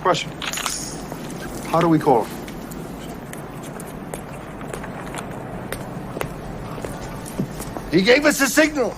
Question. How do we call? He gave us a signal.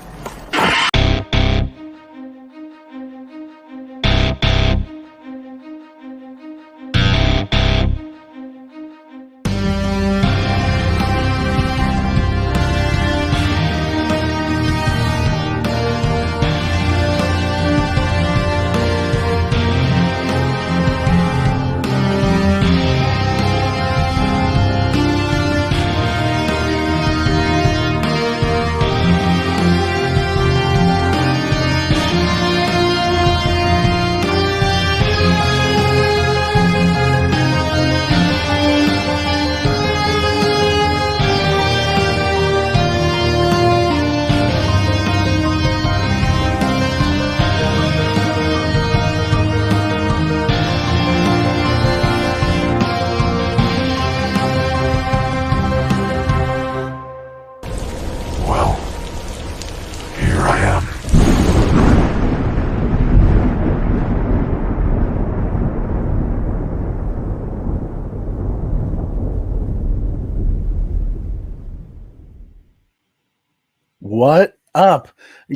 What up,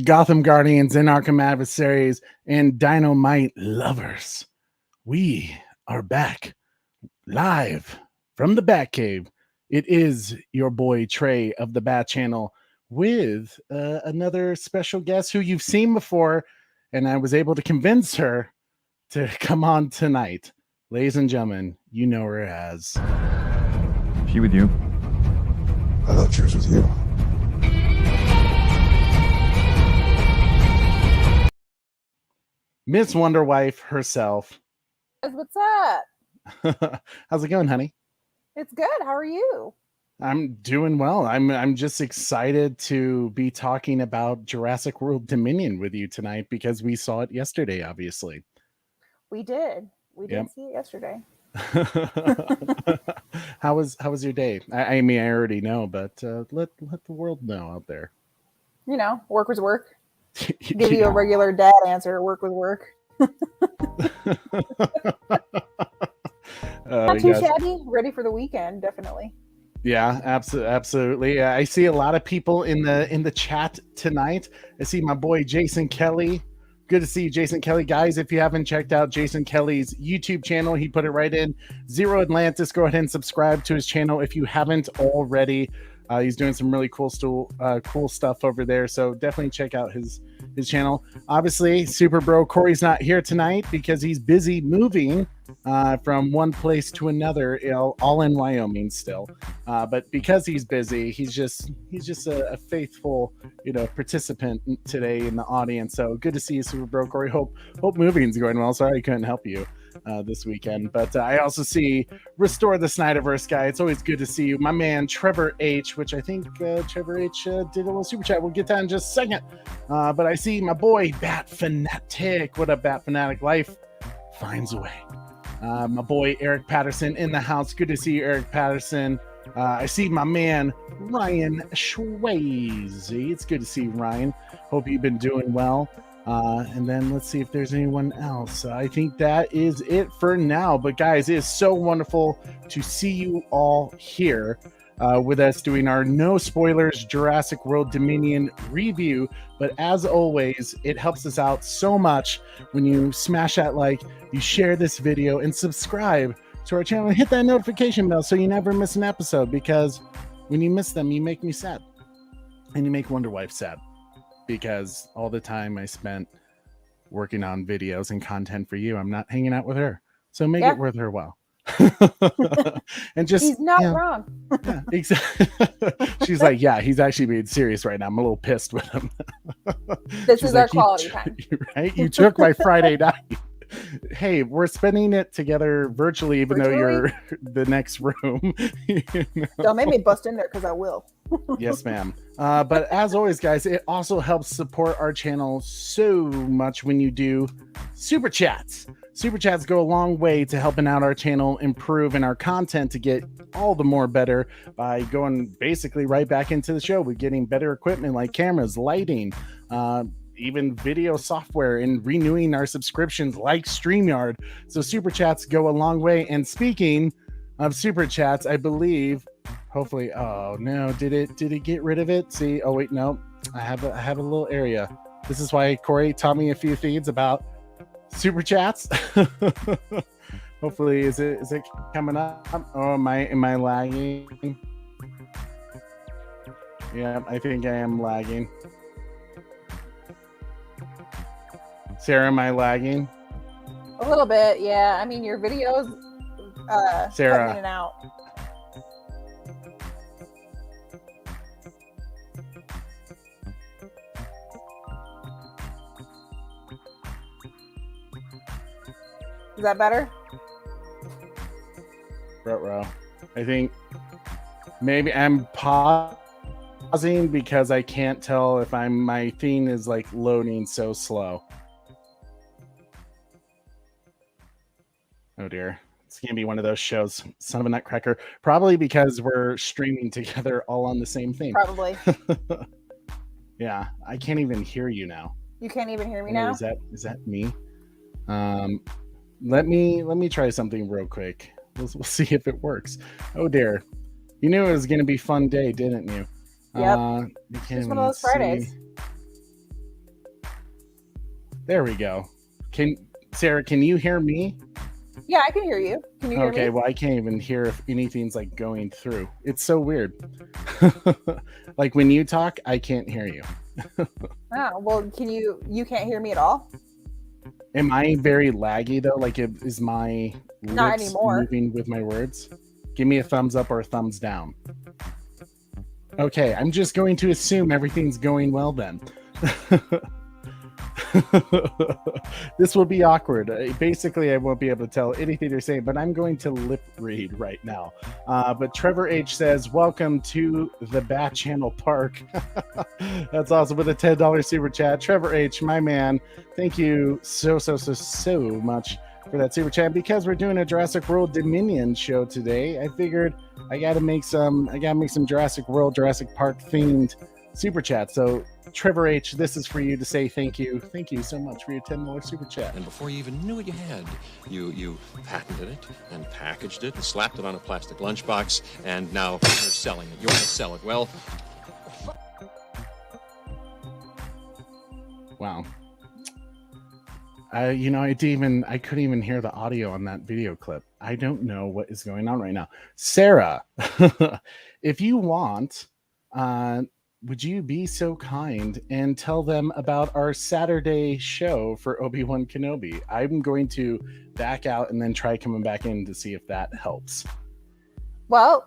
Gotham Guardians and Arkham adversaries and Dynamite lovers? We are back live from the Batcave. It is your boy Trey of the Bat Channel with another special guest who you've seen before, and I was able to convince her to come on tonight. Ladies and gentlemen, you know her as... She with you? I thought she was with you. Miss Wonderwife herself. What's up? How's it going, honey? It's good. How are you? I'm doing well. I'm just excited to be talking about Jurassic World Dominion with you tonight because we saw it yesterday, obviously. We did. We did see it yesterday. How was your day? I mean, I already know, but let the world know out there. You know, work was work. Give you a regular dad answer. Work was work. Not too shabby. Ready for the weekend, definitely. Yeah, absolutely. I see a lot of people in the chat tonight. I see my boy Jason Kelly. Good to see you, Jason Kelly. Guys, if you haven't checked out Jason Kelly's YouTube channel, he put it right in Zero Atlantis. Go ahead and subscribe to his channel if you haven't already. He's doing some really cool stuff over there, so definitely check out his channel. Obviously, Super Bro Corey's not here tonight because he's busy moving from one place to another, all in Wyoming still. But because he's busy, he's just a faithful, participant today in the audience. So good to see you, Super Bro Corey. Hope moving's going well. Sorry I couldn't help you this weekend, but I also see Restore the Snyderverse guy. It's always good to see you, my man Trevor H, which I think Trevor H did a little super chat. We'll get that in just a second. But I see my boy Bat Fanatic. What up, Bat Fanatic? Life finds a way. My boy Eric Patterson in the house. Good to see you, Eric Patterson. I see my man Ryan Schwazy. It's good to see you, Ryan. Hope you've been doing well. And then let's see if there's anyone else. I think that is it for now. But guys, it is so wonderful to see you all here with us doing our no spoilers Jurassic World Dominion review. But as always, it helps us out so much when you smash that like, you share this video, and subscribe to our channel and hit that notification bell so you never miss an episode, because when you miss them, you make me sad and you make Wonder Wife sad, because all the time I spent working on videos and content for you, I'm not hanging out with her. So make it worth her while. And just, he's not wrong. Yeah, exactly. She's like, yeah, he's actually being serious right now. I'm a little pissed with him. This is our quality time. Right? You took my Friday night. Hey, we're spending it together virtually, even though you're the next room. Don't make me bust in there, because I will. Yes, ma'am. But as always, guys, it also helps support our channel so much when you do super chats. Super chats go a long way to helping out our channel improve and our content to get all the more better by going basically right back into the show with getting better equipment like cameras, lighting, even video software and renewing our subscriptions like StreamYard. So super chats go a long way. And speaking of super chats, I believe, hopefully, oh no, did it get rid of it? See, oh wait, no, I have a little area. This is why Corey taught me a few things about super chats. Hopefully, is it coming up? Oh, am I lagging? Yeah, I think I am lagging. Sarah, am I lagging? A little bit, yeah. I mean, your videos Sarah. cutting in and out. Is that better? Ruh-roh. I think maybe I'm pausing because I can't tell if my thing is like loading so slow. Oh dear. It's gonna be one of those shows. Son of a nutcracker. Probably because we're streaming together all on the same thing. Probably. Yeah, I can't even hear you now. You can't even hear me Oh, now? is that me? Let me try something real quick. We'll see if it works. Oh dear. You knew it was gonna be a fun day, didn't you? Yep. It's one of those Fridays. There we go. Sarah, can you hear me? Yeah, I can hear you. Can you hear me? Okay, well, I can't even hear if anything's like going through. It's so weird. Like when you talk, I can't hear you. Oh, well, you can't hear me at all? Am I very laggy though? Like, is my Not lips anymore. moving with my words? Give me a thumbs up or a thumbs down. Okay, I'm just going to assume everything's going well then. This will be awkward. Basically, I won't be able to tell anything you're saying, but I'm going to lip read right now. But Trevor H says, welcome to the Bat Channel Park. That's awesome, with a $10 super chat. Trevor H, my man, thank you so much for that super chat. Because we're doing a Jurassic World Dominion show today, I figured I gotta make some Jurassic World, Jurassic Park themed super chat. So Trevor H, this is for you to say thank you. Thank you so much for your $10 super chat. And before you even knew what you had, you patented it and packaged it and slapped it on a plastic lunchbox, and now you're selling it. You want to sell it. Well, wow. I couldn't even hear the audio on that video clip. I don't know what is going on right now. Sarah, if you want, would you be so kind and tell them about our Saturday show for Obi-Wan Kenobi? I'm going to back out and then try coming back in to see if that helps. Well,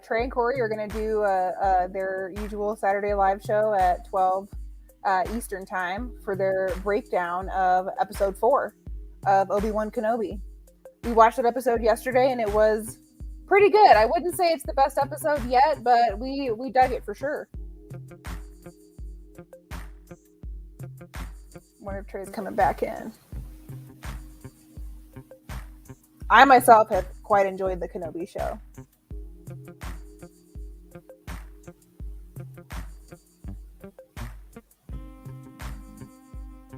Trey and Corey are going to do their usual Saturday live show at 12 Eastern time for their breakdown of episode 4 of Obi-Wan Kenobi. We watched that episode yesterday and it was pretty good. I wouldn't say it's the best episode yet, but we dug it for sure. Wonder if Trey's coming back in. I myself have quite enjoyed the Kenobi show.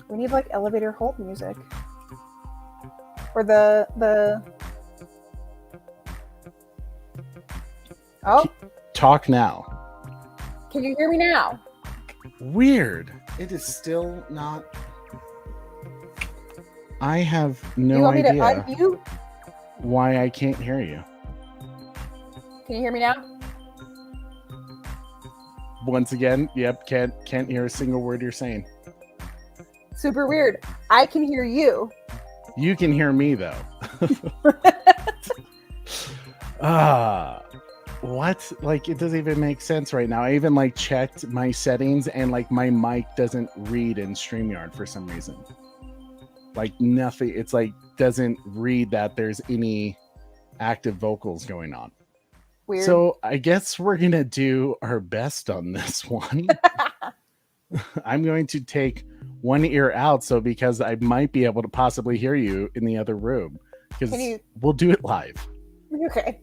We need like elevator hold music. Or the Oh, Talk now. can you hear me now? Weird. It is still not. I have no you want idea me to unmute? why I can't hear you. Can you hear me now? Once again, yep, can't hear a single word you're saying. Super weird. I can hear you. You can hear me though. What? Like, it doesn't even make sense right now. I even like checked my settings and like my mic doesn't read in StreamYard for some reason. Like nothing. It's like doesn't read that there's any active vocals going on. Weird. So I guess we're gonna do our best on this one. I'm going to take one ear out, so because I might be able to possibly hear you in the other room, because we'll do it live. Okay.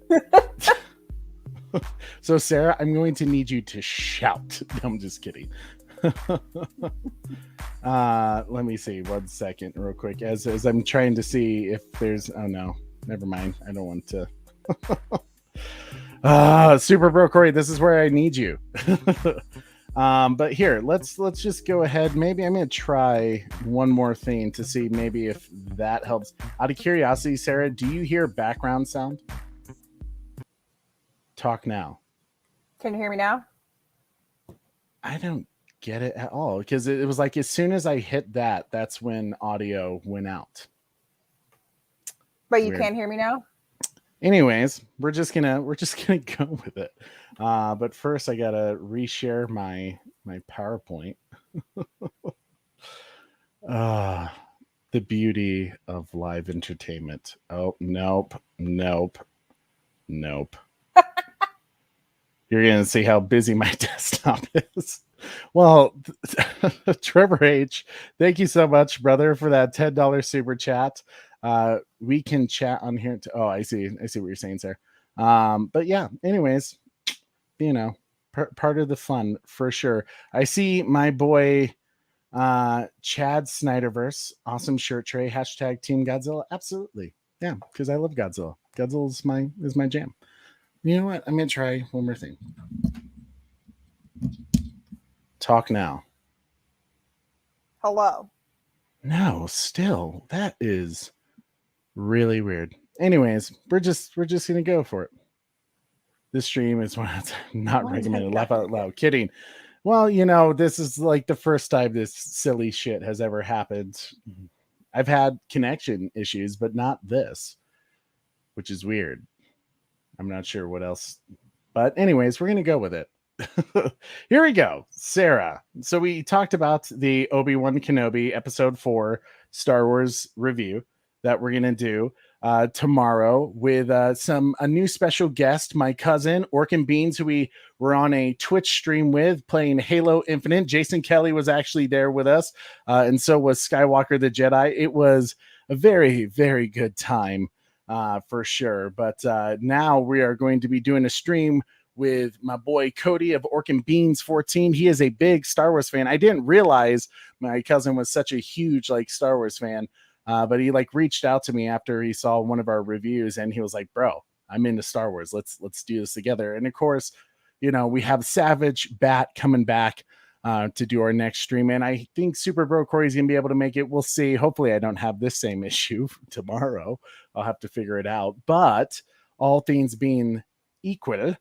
So Sarah, I'm going to need you to shout. I'm just kidding. Let me see 1 second real quick as I'm trying to see if there's, oh no, never mind. I don't want to. Super Bro Corey, this is where I need you. But here, let's just go ahead. Maybe I'm gonna try one more thing to see maybe if that helps. Out of curiosity, Sarah, do you hear background sound? Talk now. Can you hear me now? I don't get it at all because it was like as soon as I hit that, that's when audio went out. But you can't hear me now? Anyways, we're just gonna go with it. But first I gotta reshare my PowerPoint. The beauty of live entertainment. Oh, nope. You're gonna see how busy my desktop is. Well, Trevor H, thank you so much, brother, for that $10 super chat. We can chat on here. I see what you're saying, sir. But yeah, anyways, you know, part of the fun for sure. I see my boy, Chad Snyderverse, awesome shirt tray, hashtag Team Godzilla. Absolutely. Yeah. Cause I love Godzilla. Godzilla is my jam. You know what? I'm going to try one more thing. Talk now. Hello. No, still. That is really weird. Anyways, we're just gonna go for it. This stream is one that's not recommended. Laugh out loud. Kidding. Well, you know, this is like the first time this silly shit has ever happened. I've had connection issues, but not this, which is weird. I'm not sure what else. But anyways, we're gonna go with it. Here we go. Sarah. So we talked about the Obi-Wan Kenobi episode 4 Star Wars review that we're going to do tomorrow with a new special guest, my cousin, Orkin Beans, who we were on a Twitch stream with playing Halo Infinite. Jason Kelly was actually there with us, and so was Skywalker the Jedi. It was a very, very good time for sure. But now we are going to be doing a stream with my boy Cody of Orkin Beans 14. He is a big Star Wars fan. I didn't realize my cousin was such a huge Star Wars fan. But he reached out to me after he saw one of our reviews and he was like, bro, I'm into Star Wars. Let's do this together. And of course, you know, we have Savage Bat coming back to do our next stream. And I think Super Bro Corey's going to be able to make it. We'll see. Hopefully I don't have this same issue tomorrow. I'll have to figure it out. But all things being equal,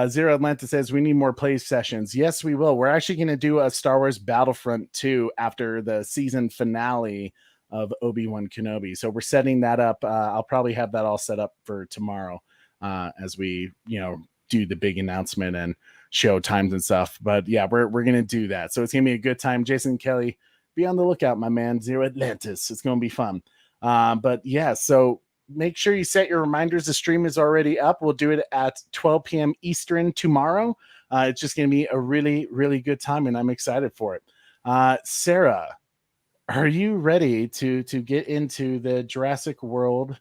Zero Atlanta says we need more play sessions. Yes, we will. We're actually going to do a Star Wars Battlefront 2 after the season finale of Obi-Wan Kenobi. So we're setting that up. I'll probably have that all set up for tomorrow as we, you know, do the big announcement and show times and stuff. But yeah, we're going to do that. So it's going to be a good time. Jason Kelly, be on the lookout, my man. Zero Atlantis. It's going to be fun. But yeah, so make sure you set your reminders. The stream is already up. We'll do it at 12 p.m. Eastern tomorrow. It's just going to be a really, really good time, and I'm excited for it. Sarah, are you ready to get into the Jurassic World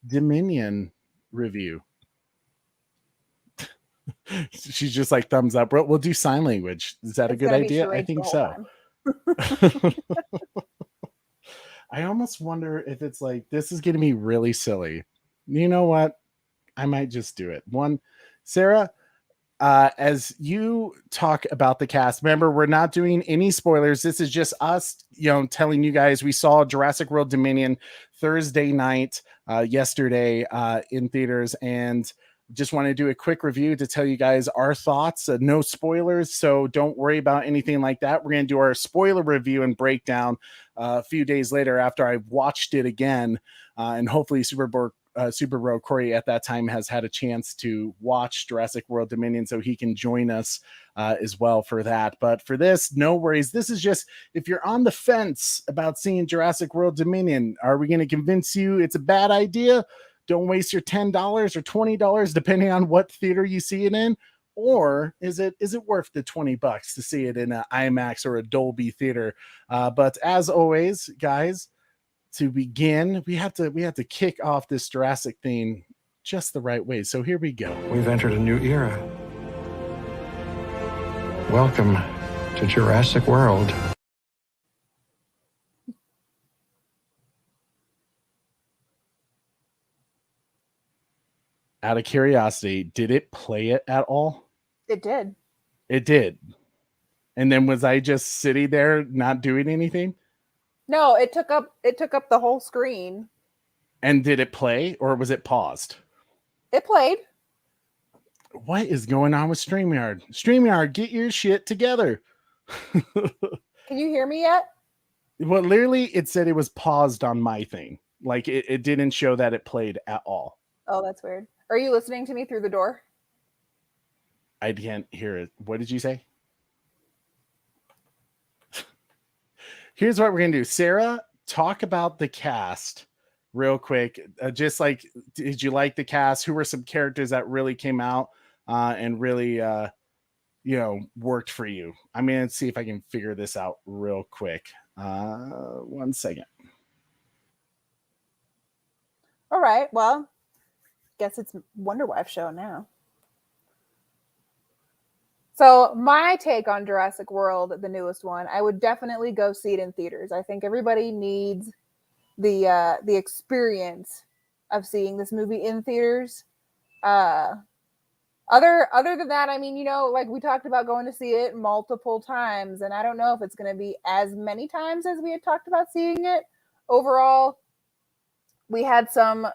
Dominion review? She's just like thumbs up. We'll do sign language. Is that a good idea? I think so. I almost wonder if it's this is going to be really silly. You know what? I might just do it. Sarah, as you talk about the cast, remember, we're not doing any spoilers. This is just us, you know, telling you guys we saw Jurassic World Dominion Thursday night, yesterday in theaters, and just want to do a quick review to tell you guys our thoughts. No spoilers, so don't worry about anything like that. We're going to do our spoiler review and breakdown a few days later after I've watched it again, and hopefully Super Bro Corey at that time has had a chance to watch Jurassic World Dominion, so he can join us as well for that. But for this, no worries. This is just if you're on the fence about seeing Jurassic World Dominion, are we going to convince you it's a bad idea? Don't waste your $10 or $20, depending on what theater you see it in. Or is it worth the $20 to see it in an IMAX or a Dolby theater? But as always, guys, to begin, we have to kick off this Jurassic theme just the right way. So here we go. We've entered a new era. Welcome to Jurassic World. Out of curiosity, did it play it at all? It did. It did. And then was I just sitting there not doing anything? No, it took up the whole screen. And did it play or was it paused? It played. What is going on with StreamYard? StreamYard, get your shit together. Can you hear me yet? Well, literally, it said it was paused on my thing. Like, it didn't show that it played at all. Oh, that's weird. Are you listening to me through the door? I can't hear it. What did you say? Here's what we're going to do. Sarah, talk about the cast real quick. Just like, did you like the cast? Who were some characters that really came out and really, worked for you? I'm going to see if I can figure this out real quick. 1 second. All right. Well, guess it's Wonder Wife show now. So my take on Jurassic World, the newest one, I would definitely go see it in theaters. I think everybody needs the experience of seeing this movie in theaters. Other than that, I mean, like we talked about going to see it multiple times, and I don't know if it's going to be as many times as we had talked about seeing it. Overall, we had some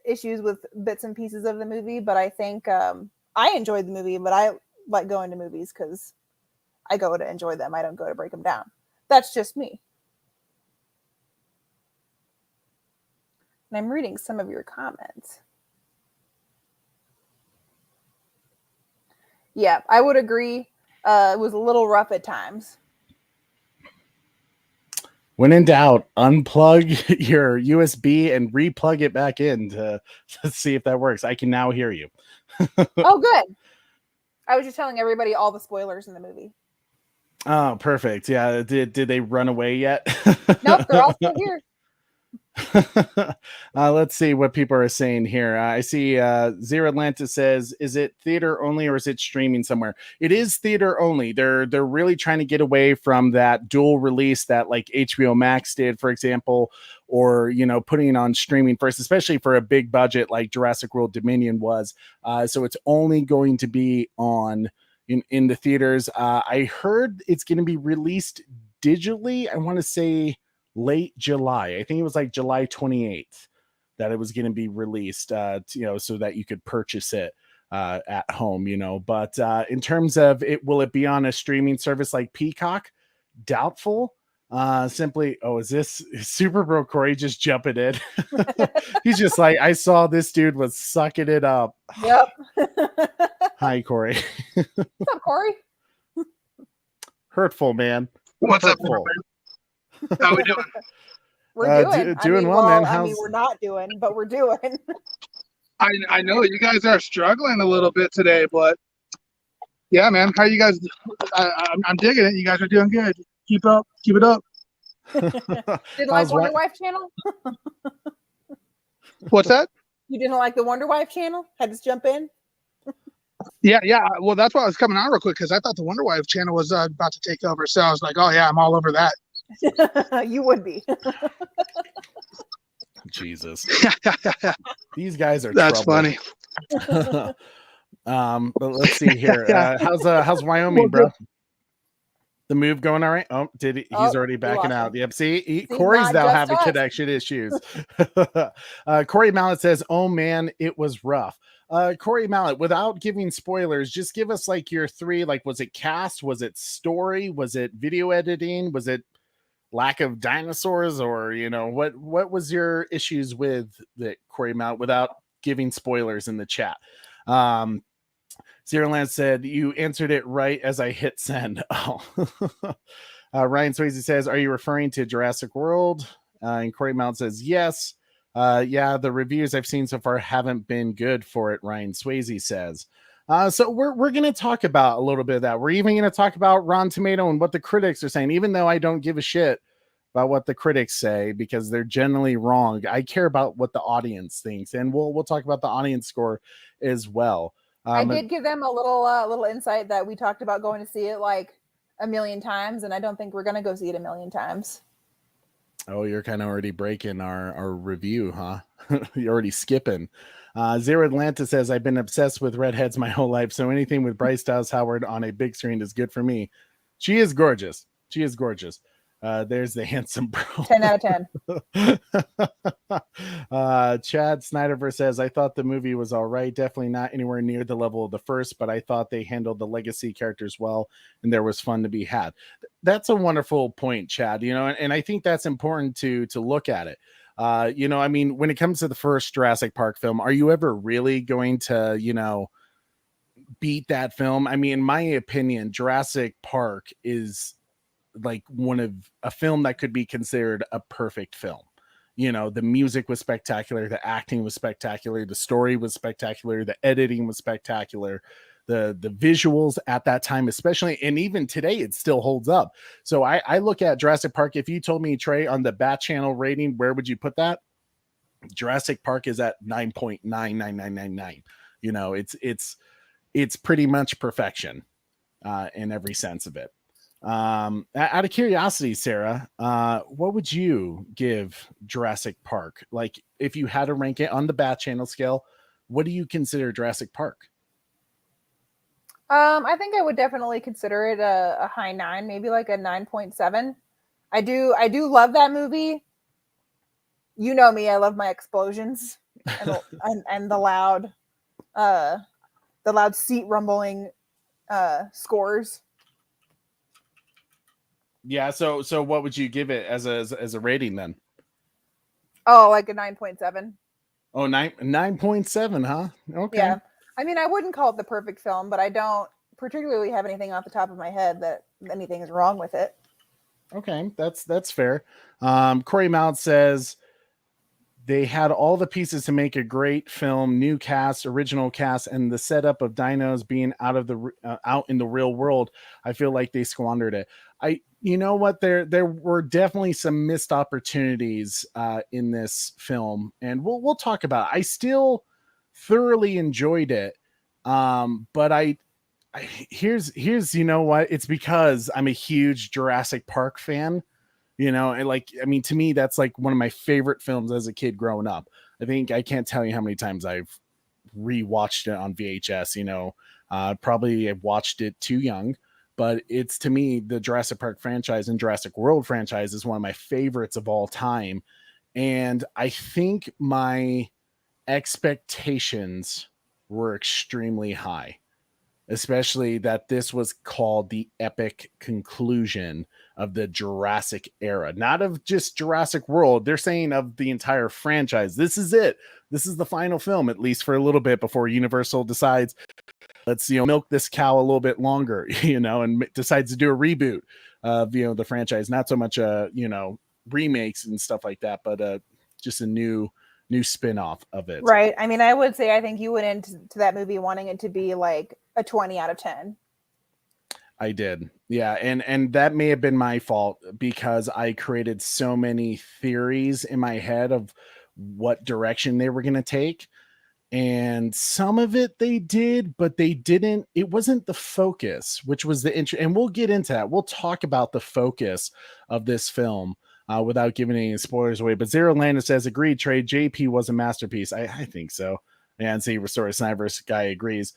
issues with bits and pieces of the movie, but I think I enjoyed the movie, but I like going to movies because I go to enjoy them. I don't go to break them down. That's just me. And I'm reading some of your comments. Yeah, I would agree. It was a little rough at times. When in doubt, unplug your USB and replug it back in to see if that works. I can now hear you. Oh, good. I was just telling everybody all the spoilers in the movie. Oh, perfect. Yeah. Did they run away yet? Nope, they're all still here. Let's see what people are saying here. I see Zero Atlantis says, is it theater only or is it streaming somewhere? It is theater only. They're really trying to get away from that dual release that like HBO Max did, for example, or putting it on streaming first, especially for a big budget like Jurassic World Dominion was. So it's only going to be on in the theaters. I heard it's going to be released digitally. I want to say late July. I think it was like July 28th that it was going to be released, so that you could purchase it at home, But in terms of it, will it be on a streaming service like Peacock? Doubtful. Is this Super Bro Corey just jumping in? He's just like, I saw this dude was sucking it up. Yep. Hi, Corey. What's up, Corey? Hurtful, man. What's Hurtful. up? How we doing? We're doing. Well, man. I mean, we're not doing, but we're doing. I know you guys are struggling a little bit today, but yeah, man. How you guys? I'm digging it. You guys are doing good. Keep it up. Didn't like Wonder Wife channel? What's that? You didn't like the Wonder Wife channel? Had to jump in? Yeah. Well, that's why I was coming on real quick because I thought the Wonder Wife channel was about to take over. So I was like, oh yeah, I'm all over that. You would be. Jesus. These guys are That's trouble. funny. But let's see here. How's Wyoming, bro? The move going all right? Oh, did he? He's already backing out. Yep. See, Corey's now having connection issues. Corey Mallet says, "Oh man, it was rough." Corey Mallet, without giving spoilers, just give us like your three. Like, was it cast? Was it story? Was it video editing? Was it lack of dinosaurs? Or what was your issues with the Corey Mallet without giving spoilers in the chat? Zero Land said, you answered it right as I hit send. Oh. Ryan Swayze says, are you referring to Jurassic World? And Corey Mount says, yes. Yeah, the reviews I've seen so far haven't been good for it, Ryan Swayze says. So we're going to talk about a little bit of that. We're even going to talk about Rotten Tomato and what the critics are saying, even though I don't give a shit about what the critics say because they're generally wrong. I care about what the audience thinks, and we'll talk about the audience score as well. I did give them a little insight that we talked about going to see it like a million times, and I don't think we're gonna go see it a million times. Oh, you're kind of already breaking our review, huh? You're already skipping. Zero Atlanta says, I've been obsessed with redheads my whole life, so anything with Bryce Dallas Howard on a big screen is good for me. She is gorgeous. She is gorgeous. There's the handsome bro. 10 out of 10. Chad Snyderverse says, I thought the movie was all right. Definitely not anywhere near the level of the first, but I thought they handled the legacy characters well, and there was fun to be had. That's a wonderful point, Chad. And I think that's important to look at it. I mean, when it comes to the first Jurassic Park film, are you ever really going to, beat that film? I mean, in my opinion, Jurassic Park is like one of a film that could be considered a perfect film. The music was spectacular, the acting was spectacular, the story was spectacular, the editing was spectacular, the visuals at that time, especially, and even today it still holds up. So I look at Jurassic Park. If you told me, Trey, on the Bat Channel rating, where would you put that? Jurassic Park is at 9.99999. It's pretty much perfection in every sense of it. Out of curiosity, Sarah, what would you give Jurassic Park? Like, if you had to rank it on the Bat Channel scale, what do you consider Jurassic Park? I think I would definitely consider it a high 9, maybe like a 9.7. I do love that movie. You know me, I love my explosions and the loud seat rumbling scores. Yeah, so what would you give it as a rating then? Oh, like a 9.7. Oh, 9.7, huh? Okay. Yeah. I mean, I wouldn't call it the perfect film, but I don't particularly have anything off the top of my head that anything is wrong with it. Okay, that's fair. Corey Mount says they had all the pieces to make a great film, new cast, original cast, and the setup of dinos being out in the real world. I feel like they squandered it. You know what? There were definitely some missed opportunities in this film, and we'll talk about it. I still thoroughly enjoyed it, but here's you know what? It's because I'm a huge Jurassic Park fan. And to me, that's like one of my favorite films as a kid growing up. I think I can't tell you how many times I've rewatched it on VHS. Probably I watched it too young, but it's, to me, the Jurassic Park franchise and Jurassic World franchise is one of my favorites of all time. And I think my expectations were extremely high, especially that this was called the epic conclusion of the Jurassic era, not of just Jurassic World. They're saying of the entire franchise. This is it. This is the final film, at least for a little bit, before Universal decides, let's, milk this cow a little bit longer, and decides to do a reboot of, the franchise. Not so much, remakes and stuff like that, but just a new spin-off of it. Right. I mean, I would say, I think you went into that movie wanting it to be like a 20 out of 10. I did. Yeah. And that may have been my fault, because I created so many theories in my head of what direction they were going to take. And some of it they did, but they didn't. It wasn't the focus, which was the interest. And we'll get into that. We'll talk about the focus of this film without giving any spoilers away. But Zero Landis says, agreed, Trey, JP was a masterpiece. I think so. And see, Restore Snipers guy agrees.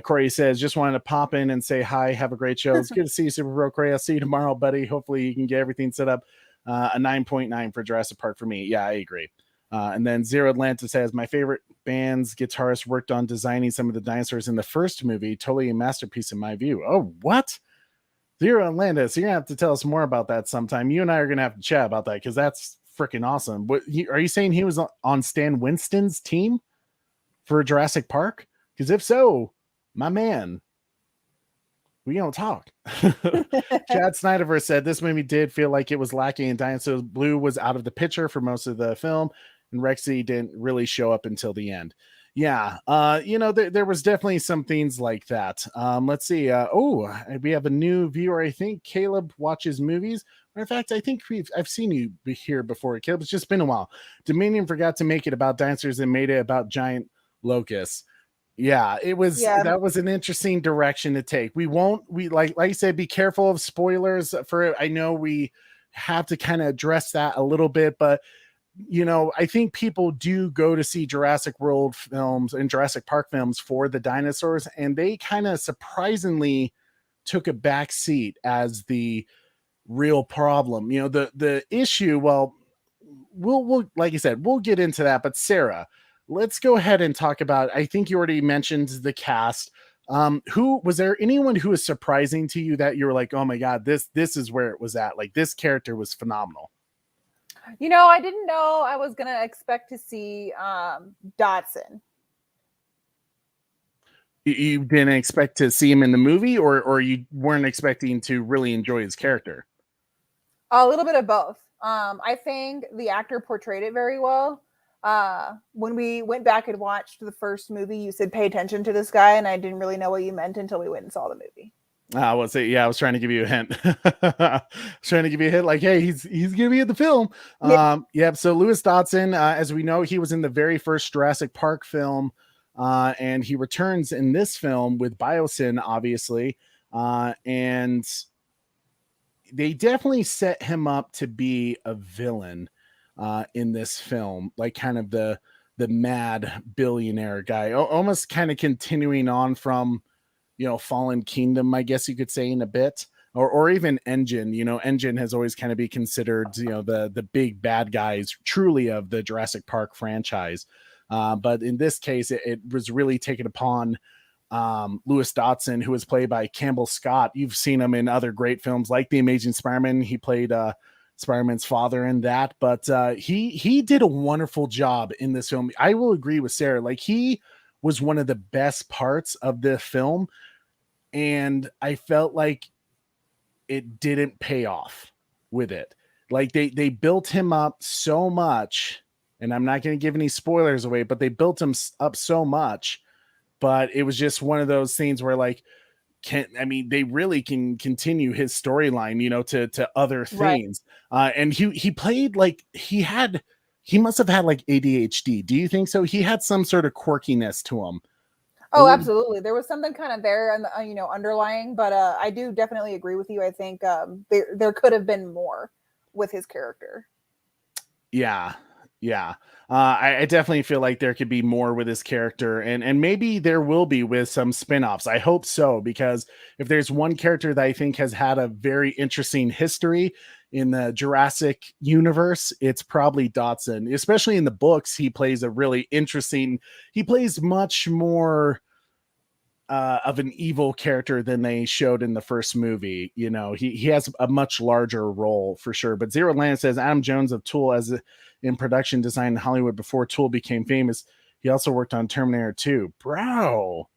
Corey says, just wanted to pop in and say hi. Have a great show. It's good to see you, Super Bro Corey. I'll see you tomorrow, buddy. Hopefully you can get everything set up. A 9.9 for Jurassic Park for me. Yeah, I agree. And then Zero Atlanta says, my favorite band's guitarist worked on designing some of the dinosaurs in the first movie. Totally a masterpiece in my view. Oh, what? Zero Atlanta. So you're going to have to tell us more about that sometime. You and I are going to have to chat about that, because that's freaking awesome. Are you saying he was on Stan Winston's team for Jurassic Park? Because if so, my man, we don't talk. Chad Snyderverse said, this movie did feel like it was lacking in dinosaurs. Blue was out of the picture for most of the film, and Rexy didn't really show up until the end. Yeah, there was definitely some things like that. Let's see. We have a new viewer. I think Caleb watches movies. In fact, I think I've seen you here before, Caleb. It's just been a while. Dominion forgot to make it about dinosaurs and made it about giant locusts. Yeah, it was Yeah. that was an interesting direction to take. We like I said, be careful of spoilers for it. I know we have to kind of address that a little bit, but I think people do go to see Jurassic World films and Jurassic Park films for the dinosaurs, and they kind of surprisingly took a back seat as the real problem. The issue, well, we'll like you said, we'll get into that, but Sarah, let's go ahead and talk about, I think you already mentioned the cast. Who was there anyone who was surprising to you that you were like, oh my god, this is where it was at? Like, this character was phenomenal. I didn't know I was gonna expect to see Dodson. You didn't expect to see him in the movie, or you weren't expecting to really enjoy his character? A little bit of both. I think the actor portrayed it very well. When we went back and watched the first movie, you said pay attention to this guy, and I didn't really know what you meant until we went and saw the movie. I was trying to give you a hint. Trying to give you a hint, like, hey, he's gonna be in the film. Yeah. So Lewis Dodson, as we know, he was in the very first Jurassic Park film, and he returns in this film with Biosyn, obviously, and they definitely set him up to be a villain in this film, like kind of the mad billionaire guy, almost kind of continuing on from Fallen Kingdom, I guess you could say, in a bit, or even Engine. Engine has always kind of been considered the big bad guys truly of the Jurassic Park franchise, but in this case it was really taken upon Lewis Dodson, who was played by Campbell Scott. You've seen him in other great films like The Amazing Spider-Man. He played Spider-Man's father in that, but he did a wonderful job in this film. I will agree with Sarah, like, he was one of the best parts of the film, and I felt like it didn't pay off with it. Like, they built him up so much, and I'm not going to give any spoilers away, but they built him up so much, but it was just one of those things where, like, they really can continue his storyline, to other things. Right. And he played like he must have had like ADHD. Do you think so? He had some sort of quirkiness to him. Oh, absolutely. There was something kind of there and underlying, but I do definitely agree with you. I think there could have been more with his character. Yeah. I definitely feel like there could be more with his character, and maybe there will be with some spin-offs. I hope so, because if there's one character that I think has had a very interesting history in the Jurassic universe, it's probably Dodson. Especially in the books, he plays much more of an evil character than they showed in the first movie. He has a much larger role for sure. But Zero Land says Adam Jones of Tool in production design in Hollywood before Tool became famous. He also worked on Terminator 2. Bro,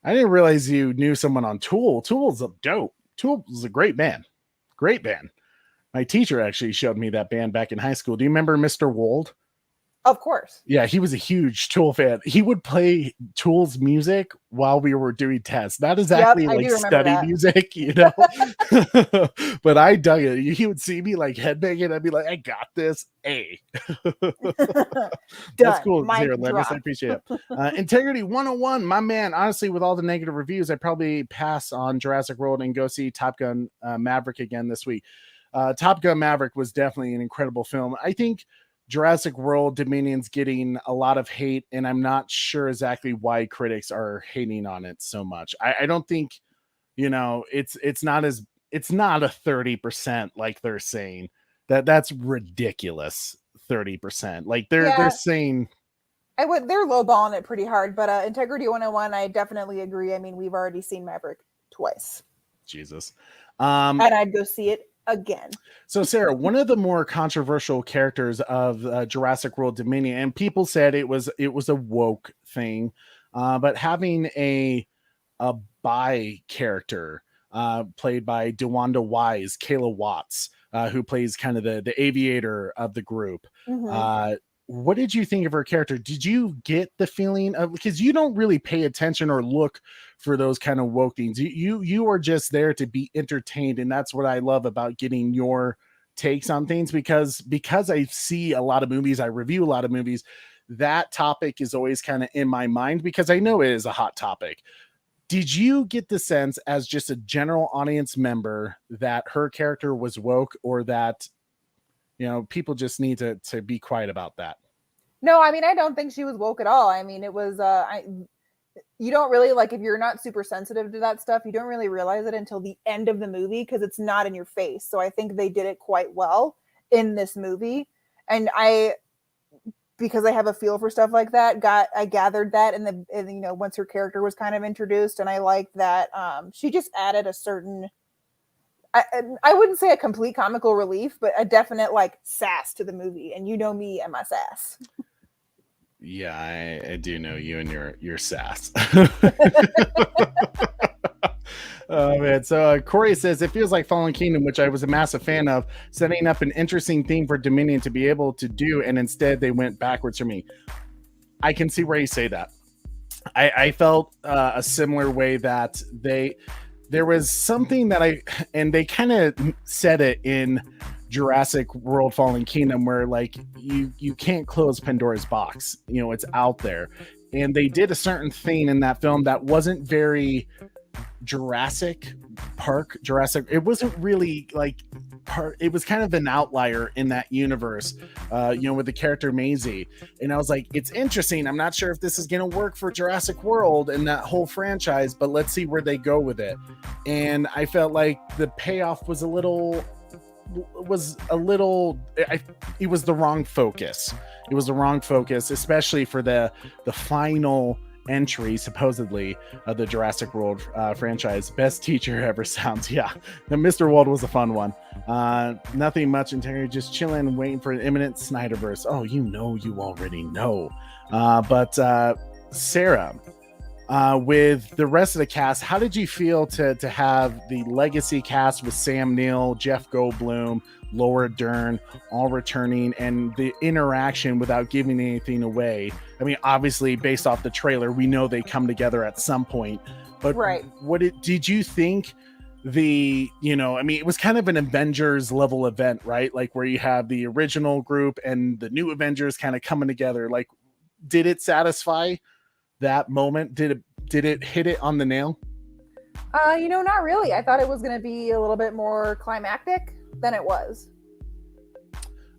I didn't realize you knew someone on Tool. Tool's a dope. Tool is a great band. Great band. My teacher actually showed me that band back in high school. Do you remember Mr. Wold? Of course. Yeah, he was a huge Tool fan. He would play Tool's music while we were doing tests. Not exactly like study music, but I dug it. He would see me like headbanging. I'd be like, I got this. Hey. That's cool. Zero Lemons. I appreciate it. Integrity 101, my man. Honestly, with all the negative reviews, I'd probably pass on Jurassic World and go see Top Gun Maverick again this week. Top Gun Maverick was definitely an incredible film. I think Jurassic World Dominion's getting a lot of hate, and I'm not sure exactly why critics are hating on it so much. I don't think, it's not a 30% like they're saying. That's ridiculous. 30%. Like they're saying. They're lowballing it pretty hard, but Integrity 101, I definitely agree. I mean, we've already seen Maverick twice. Jesus. And I'd go see it again. So Sarah, one of the more controversial characters of Jurassic World Dominion, and people said it was a woke thing, but having a bi character played by DeWanda Wise, Kayla Watts, who plays kind of the aviator of the group. Mm-hmm. What did you think of her character? Did you get the feeling of, because you don't really pay attention or look for those kind of woke things. You are just there to be entertained. And that's what I love about getting your takes on things, because I see a lot of movies, I review a lot of movies. that topic is always kind of in my mind because I know it is a hot topic. Did you get the sense as just a general audience member that her character was woke, or that, people just need to be quiet about that? No, I mean, I don't think she was woke at all. I mean, it was, you don't really, like, if you're not super sensitive to that stuff, you don't really realize it until the end of the movie because it's not in your face. So I think they did it quite well in this movie. And because I have a feel for stuff like that, I gathered that once her character was kind of introduced, and I liked that she just added a certain, I wouldn't say a complete comical relief, but a definite like sass to the movie. And you know me and my sass. Yeah, I do know you and your sass. Oh man. So Corey says it feels like Fallen Kingdom, which I was a massive fan of, setting up an interesting theme for Dominion to be able to do, and instead they went backwards for me. I can see where you say that. I felt a similar way that there was something that they kind of said it in Jurassic World Fallen Kingdom, where like you can't close Pandora's box. It's out there, and they did a certain thing in that film that wasn't very Jurassic. It wasn't really like it was kind of an outlier in that universe, with the character Maisie. And I was like, it's interesting. I'm not sure if this is going to work for Jurassic World and that whole franchise, but let's see where they go with it. And I felt like the payoff was it was the wrong focus. It was the wrong focus, especially for the final entry, supposedly, of the Jurassic World franchise. Best teacher ever sounds. Yeah, the Mr. World was a fun one. Nothing much integrity, just chilling, waiting for an imminent Snyderverse. Oh, you already know. But Sarah, with the rest of the cast, how did you feel to have the legacy cast with Sam Neill, Jeff Goldblum, Laura Dern all returning, and the interaction without giving anything away? I mean, obviously, based off the trailer, we know they come together at some point. But right. Did you think it was kind of an Avengers level event, right? Like where you have the original group and the new Avengers kind of coming together. Like, did it satisfy that moment? Did it hit it on the nail? Not really. I thought it was going to be a little bit more climactic than it was.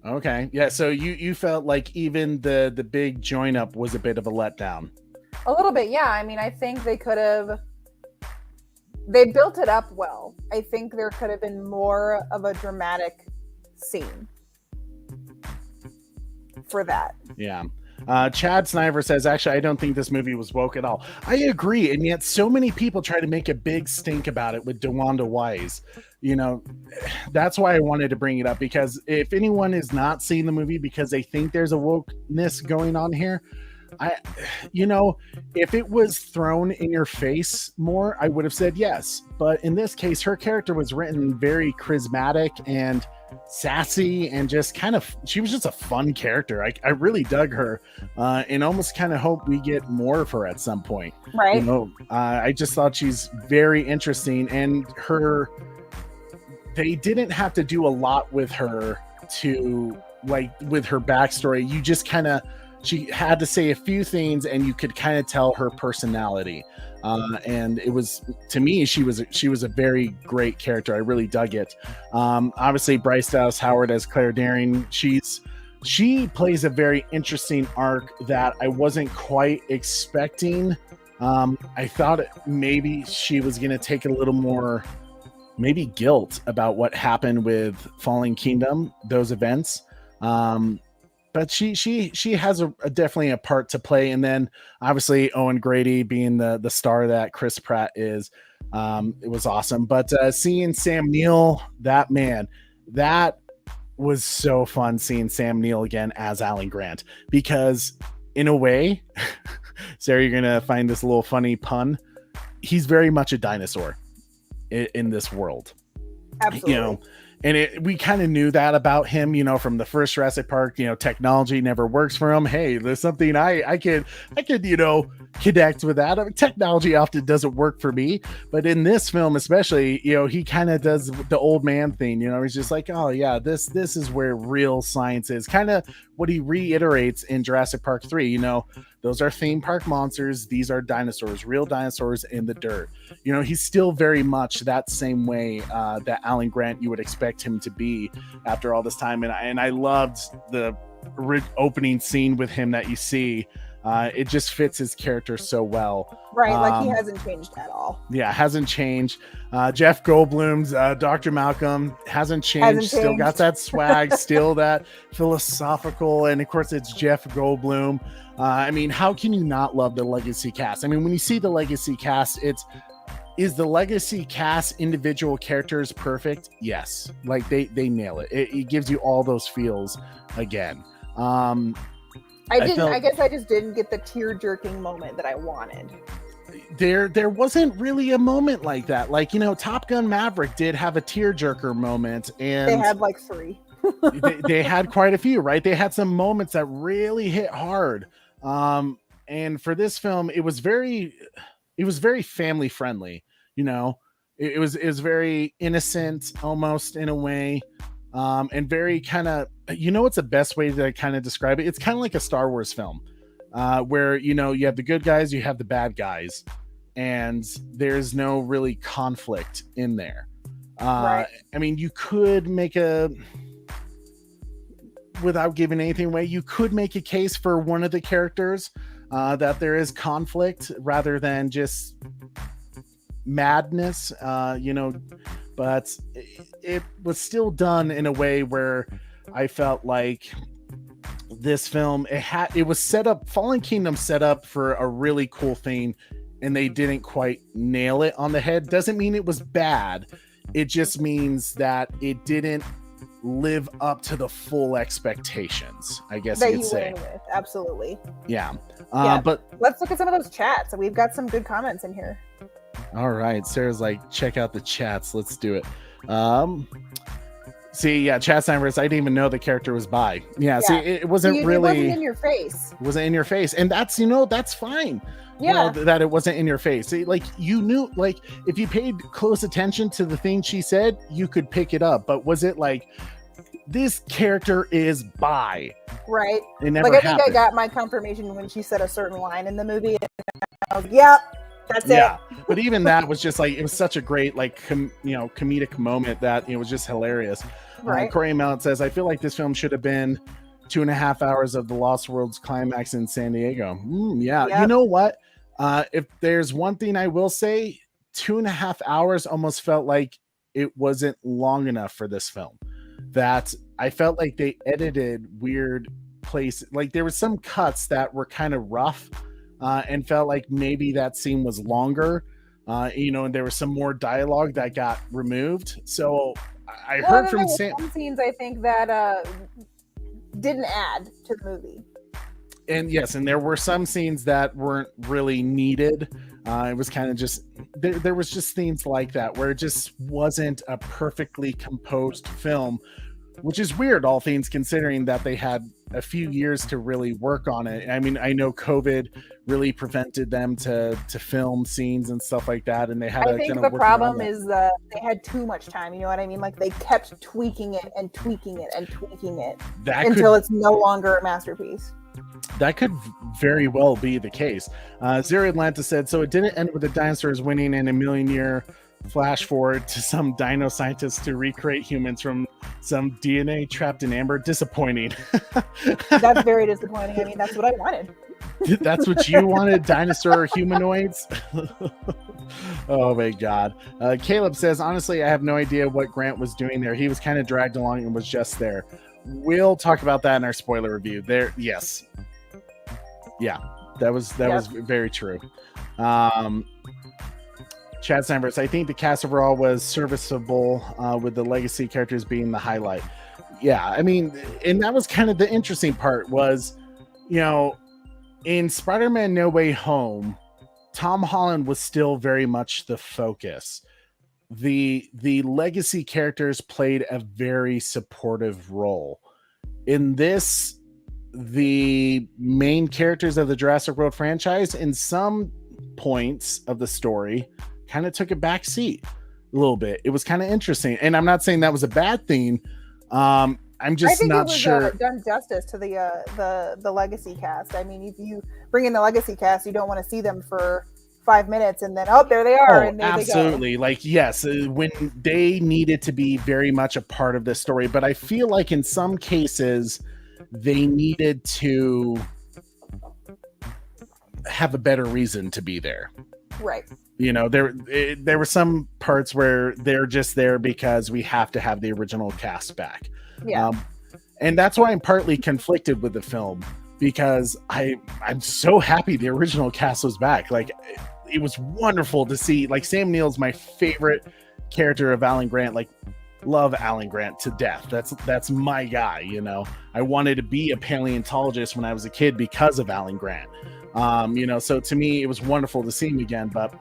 Okay. Yeah. So you felt like even the big join up was a bit of a letdown. A little bit. Yeah. I mean, I think they built it up well. I think there could have been more of a dramatic scene for that. Yeah. Chad Sniver says, actually, I don't think this movie was woke at all. I agree. And yet so many people try to make a big stink about it with DeWanda Wise. That's why I wanted to bring it up, because if anyone is not seeing the movie because they think there's a wokeness going on here, if it was thrown in your face more, I would have said yes. But in this case, her character was written very charismatic and sassy, and just she was just a fun character. I really dug her, and almost kind of hope we get more of her at some point. Right. I just thought she's very interesting, and they didn't have to do a lot with her with her backstory. You just she had to say a few things and you could kind of tell her personality. And it was, to me, she was a very great character. I really dug it. Obviously Bryce Dallas Howard as Claire Daring. She plays a very interesting arc that I wasn't quite expecting. I thought maybe she was going to take a little more, maybe guilt about what happened with Fallen Kingdom, those events. But she has definitely a part to play. And then obviously Owen Grady being the star that Chris Pratt is, it was awesome. But seeing Sam Neill, that was so fun, seeing Sam Neill again as Alan Grant, because in a way, Sarah, you're going to find this little funny pun. He's very much a dinosaur in this world. Absolutely. And we kind of knew that about him, from the first Jurassic Park. Technology never works for him. Hey, there's something I could connect with that. I mean, technology often doesn't work for me, but in this film especially, he kind of does the old man thing. He's just like, oh yeah, this is where real science is. Kind of what he reiterates in Jurassic Park 3. Those are theme park monsters. These are dinosaurs, real dinosaurs in the dirt. He's still very much that same way that Alan Grant you would expect him to be after all this time. And I loved the opening scene with him that you see. It just fits his character so well. Right, like he hasn't changed at all. Yeah, hasn't changed. Jeff Goldblum's Dr. Malcolm hasn't changed. Still got that swag, still that philosophical, and of course it's Jeff Goldblum. I mean, how can you not love the legacy cast? I mean, when you see the legacy cast, is the legacy cast individual characters perfect? Yes, like they nail it. It gives you all those feels again. I guess I just didn't get the tear-jerking moment that I wanted. There wasn't really a moment like that. Like, Top Gun Maverick did have a tearjerker moment, and they had like 3. they had quite a few, right? They had some moments that really hit hard. And for this film, it was very family friendly. It was very innocent, almost in a way. And very kind of, what's the best way to kind of describe it? It's kind of like a Star Wars film, where, you have the good guys, you have the bad guys, and there's no really conflict in there. Right. I mean, you could make without giving anything away, you could make a case for one of the characters, that there is conflict rather than just madness, but it was still done in a way where I felt like this film, it was set up, Fallen Kingdom set up for a really cool thing, and they didn't quite nail it on the head. Doesn't mean it was bad. It just means that it didn't live up to the full expectations, I guess you could say. With. Absolutely. Yeah. Yeah. But let's look at some of those chats. We've got some good comments in here. All right. Sarah's like, check out the chats. Let's do it. See, yeah, Chat Simers, I didn't even know the character was bi. Yeah, see, it wasn't really... It wasn't in your face. It wasn't in your face. And that's, that's fine. Yeah. That it wasn't in your face. See, like, you knew, like, if you paid close attention to the thing she said, you could pick it up. But was it like, this character is bi? Right. It never like, I happened. think I got my confirmation when she said a certain line in the movie. And I was like, yep. That's it. But even that was just like, it was such a great, like, comedic moment that it was just hilarious. Right. Corey Mallet says, I feel like this film should have been 2.5 hours of the Lost World's climax in San Diego. Yeah. Yep. You know what? If there's one thing I will say, 2.5 hours almost felt like it wasn't long enough for this film. That I felt like they edited weird places. Like there were some cuts that were kind of rough. And felt like maybe that scene was longer, and there was some more dialogue that got removed. So I heard from Sam. Some scenes I think that didn't add to the movie. And yes, and there were some scenes that weren't really needed. It was kind of just there was just things like that where it just wasn't a perfectly composed film, which is weird, all things considering that they had a few years to really work on it. I mean, I know COVID really prevented them to film scenes and stuff like that, and they had. I think the problem is they had too much time. You know what I mean? Like they kept tweaking it and tweaking it and tweaking it until it's no longer a masterpiece. That could very well be the case. Zero Atlanta said, so it didn't end with the dinosaurs winning in a million-year flash forward to some dino scientists to recreate humans from some DNA trapped in amber. Disappointing. That's very disappointing. I mean, that's what I wanted. That's what you wanted? Dinosaur humanoids? Oh my god. Caleb says, honestly, I have no idea what Grant was doing there. He was kind of dragged along and was just there. We'll talk about that in our spoiler review. There, yes. Yeah, that was very true. Chad Sanders, I think the cast overall was serviceable, with the legacy characters being the highlight. Yeah, I mean, and that was kind of the interesting part was, in Spider-Man No Way Home, Tom Holland was still very much the focus. the legacy characters played a very supportive role. In this, the main characters of the Jurassic World franchise, in some points of the story, kind of took a back seat a little bit. It was kind of interesting, and I'm not saying that was a bad thing. I'm just not sure. Done justice to the legacy cast. I mean, if you bring in the legacy cast, you don't want to see them for 5 minutes and then there they are. Oh, and there absolutely. They go. Like, yes, when they needed to be very much a part of this story, but I feel like in some cases they needed to have a better reason to be there. Right. You know, there were some parts where they're just there because we have to have the original cast back. Yeah. And that's why I'm partly conflicted with the film, because I'm so happy the original cast was back. Like, it was wonderful to see. Like, Sam Neill's my favorite character of Alan Grant. Like, love Alan Grant to death. That's my guy. You know, I wanted to be a paleontologist when I was a kid because of Alan Grant. You know, so to me, it was wonderful to see him again. But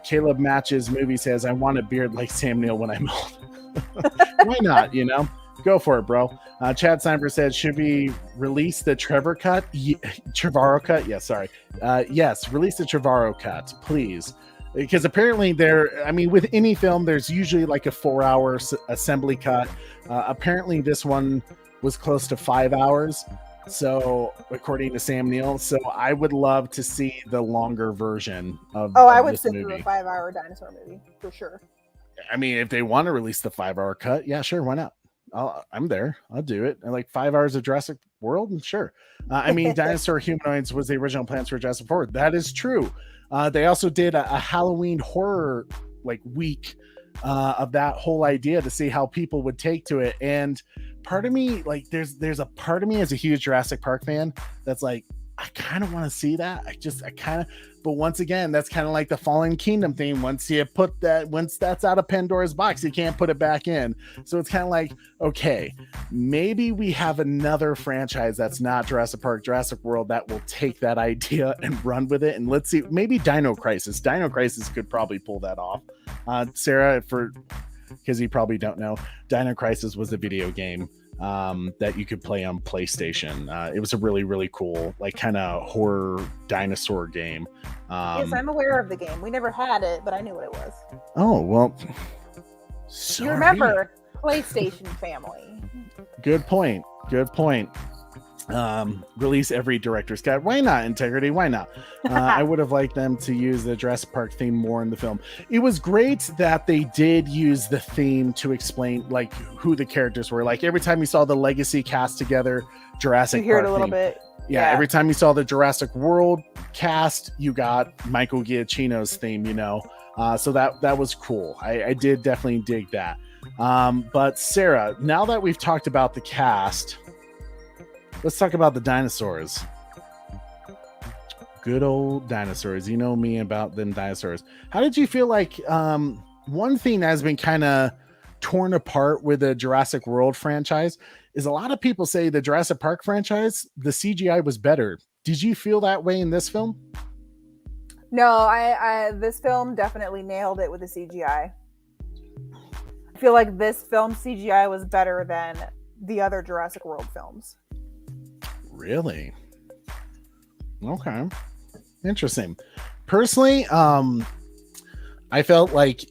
Caleb Match's movie says, I want a beard like Sam Neill when I'm old. Why not? You know, go for it, bro. Chad Steinberg said, should we release the Trevorrow cut? Yeah, sorry. Yes, release the Trevorrow cut, please. Because apparently with any film, there's usually like a 4-hour assembly cut. Apparently this one was close to 5 hours. So according to Sam Neill, so I would love to see the longer version of I would this sit movie. through a 5-hour dinosaur movie for sure. I mean, if they want to release the 5-hour cut, yeah, sure, why not? I'm there. I'll do it. And like 5 hours of Jurassic World, sure. I mean, Dinosaur Humanoids was the original plans for Jurassic World. That is true. They also did a Halloween horror week of that whole idea to see how people would take to it. And part of me, like, there's a part of me as a huge Jurassic Park fan that's like, I kind of want to see that. But once again, that's kind of like the Fallen Kingdom thing. Once that's out of Pandora's box, you can't put it back in. So it's kind of like, okay, maybe we have another franchise that's not Jurassic Park, Jurassic World, that will take that idea and run with it. And let's see, maybe Dino Crisis could probably pull that off. Sarah, because you probably don't know, Dino Crisis was a video game that you could play on PlayStation. It was a really, really cool, like, kind of horror dinosaur game. Yes, I'm aware of the game. We never had it, but I knew what it was. Oh, well. Sorry. You remember PlayStation family. Good point. Release every director's cut. Why not? Integrity. Why not? I would have liked them to use the Jurassic Park theme more in the film. It was great that they did use the theme to explain like who the characters were. Like every time you saw the legacy cast together, Jurassic you hear Park it a little theme. bit. Yeah, every time you saw the Jurassic World cast, you got Michael Giacchino's theme, you know. So that was cool. I did definitely dig that. But Sarah, now that we've talked about the cast, let's talk about the dinosaurs. Good old dinosaurs. You know me about them dinosaurs. How did you feel like one thing that has been kind of torn apart with the Jurassic World franchise is a lot of people say the Jurassic Park franchise, the CGI was better. Did you feel that way in this film? No, I this film definitely nailed it with the CGI. I feel like this film CGI was better than the other Jurassic World films. Really? Okay. Interesting. Personally, I felt like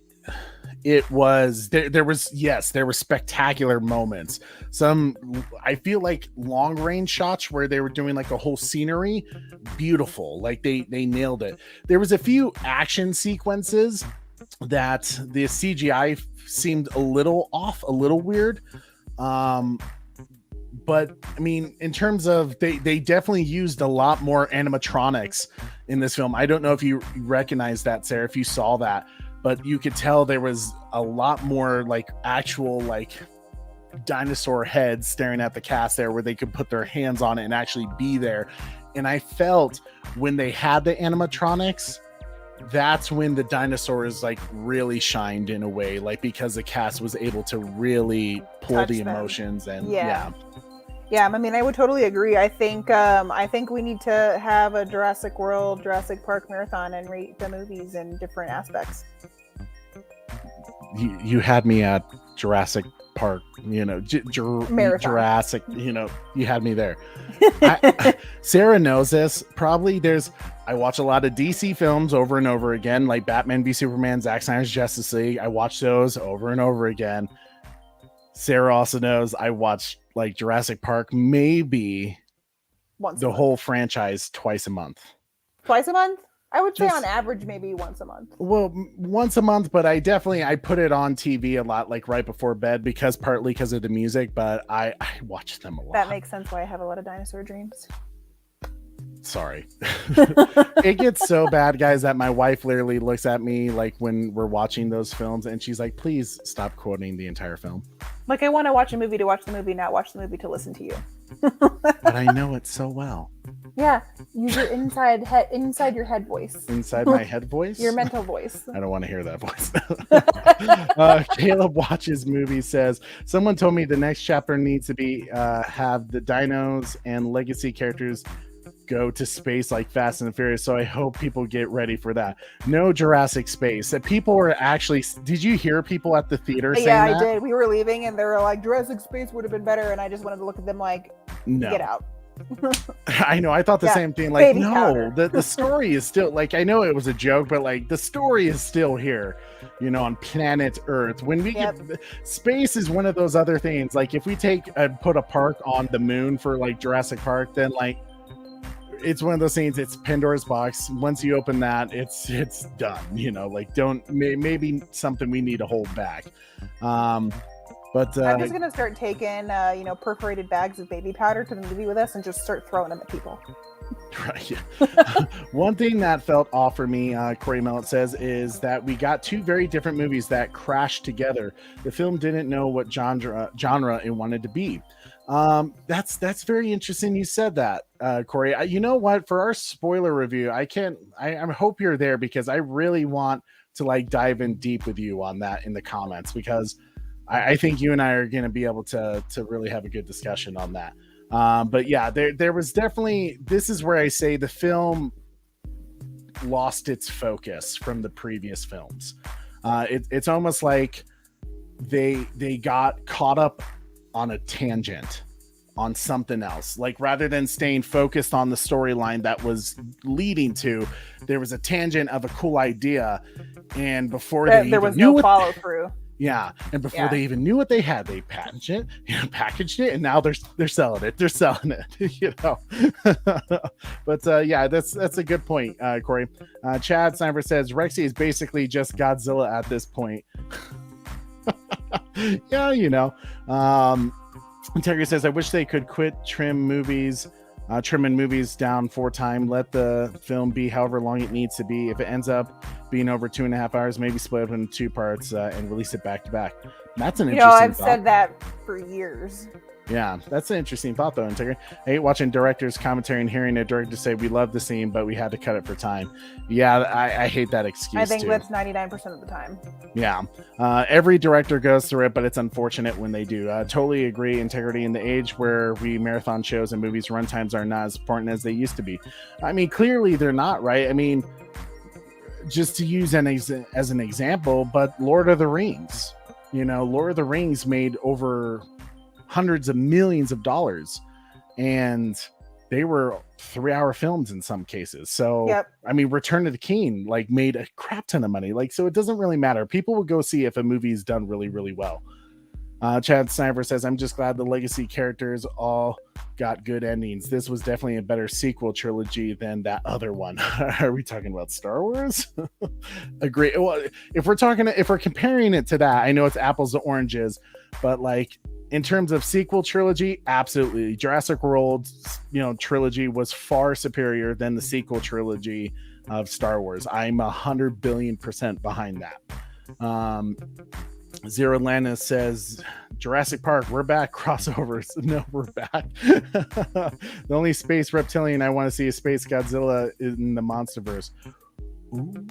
it was there were spectacular moments. I feel like long range shots where they were doing like a whole scenery, beautiful. Like they nailed it. There was a few action sequences that the CGI seemed a little off, a little weird. But I mean, in terms of they definitely used a lot more animatronics in this film. I don't know if you recognize that, Sarah, if you saw that, but you could tell there was a lot more like actual like dinosaur heads staring at the cast there where they could put their hands on it and actually be there. And I felt when they had the animatronics, that's when the dinosaurs like really shined in a way, like because the cast was able to really pull touch the them. Emotions and Yeah, I mean, I would totally agree. I think we need to have a Jurassic World, Jurassic Park marathon and rate the movies in different aspects. you had me at Jurassic Park, Marathon. Jurassic, you had me there. Sarah knows this. Probably I watch a lot of DC films over and over again, like Batman v Superman, Zack Snyder's Justice League. I watch those over and over again. Sarah also knows I watch like Jurassic Park, maybe the whole franchise twice a month. Twice a month? I would say on average, maybe once a month. Well, once a month, but I put it on TV a lot, like right before bed, partly because of the music, but I watch them a lot. That makes sense why I have a lot of dinosaur dreams. Sorry. It gets so bad, guys, that my wife literally looks at me like when we're watching those films and she's like, please stop quoting the entire film. Like, I want to watch a movie to watch the movie, not watch the movie to listen to you. But I know it so well. Yeah, use your inside your head voice. Inside my head voice? Your mental voice. I don't want to hear that voice. Caleb Watches Movie says, someone told me the next chapter needs to be have the dinos and legacy characters go to space like Fast and the Furious, so I hope people get ready for that. No Jurassic space. People were actually, did you hear people at the theater saying that? Yeah, I did. We were leaving and they were like, Jurassic space would have been better, and I just wanted to look at them like, no. Get out. I know, I thought the same thing, like, no, the story is still, like, I know it was a joke, but like the story is still here, on planet Earth. When we get space is one of those other things, like if we put a park on the moon for like Jurassic Park, then like it's one of those things, it's Pandora's box. Once you open that, it's done, like maybe something we need to hold back. But I'm just gonna start taking perforated bags of baby powder to the movie with us and just start throwing them at people. Right. One thing that felt off for me, Corey Mellett says, is that we got two very different movies that crashed together. The film didn't know what genre it wanted to be. That's very interesting. You said that, Corey. You know what? For our spoiler review, I hope you're there because I really want to like dive in deep with you on that in the comments, because I think you and I are going to be able to really have a good discussion on that. But yeah, there was definitely, this is where I say the film lost its focus from the previous films. It's almost like they got caught up on a tangent on something else. Like rather than staying focused on the storyline that was leading to, there was a tangent of a cool idea, and before there was no follow through. Yeah, and before they even knew what they had, they packaged it, and now they're selling it. They're selling it, But yeah, that's a good point, Corey. Chad Sniper says Rexy is basically just Godzilla at this point. Yeah, Integrity says, I wish they could quit trimming movies down 4 times. Let the film be however long it needs to be. If it ends up being over 2.5 hours, maybe split up into 2 parts and release it back to back. That's an interesting I've thought. said that for years. Yeah, that's an interesting thought, though, Integrity. I hate watching directors' commentary and hearing a director say, we love the scene, but we had to cut it for time. Yeah, I hate that excuse, I think too. that's 99% of the time. Yeah. Every director goes through it, but it's unfortunate when they do. Totally agree, Integrity. In the age where we marathon shows and movies, runtimes are not as important as they used to be. I mean, clearly they're not, right? I mean, just to use as an example, but Lord of the Rings. Lord of the Rings made over hundreds of millions of dollars, and they were 3-hour films in some cases. So I mean, Return of the King like made a crap ton of money. Like, so it doesn't really matter. People will go see if a movie's done really, really well. Chad Sniper says, I'm just glad the legacy characters all got good endings. This was definitely a better sequel trilogy than that other one. Are we talking about Star Wars? Agree. Well, if we're comparing it to that, I know it's apples to oranges, but like in terms of sequel trilogy, absolutely. Jurassic World, trilogy was far superior than the sequel trilogy of Star Wars. I'm 100 billion% behind that. Zero Lana says, Jurassic Park, we're back. Crossovers. No, we're back. The only space reptilian I want to see is Space Godzilla in the Monsterverse. Ooh.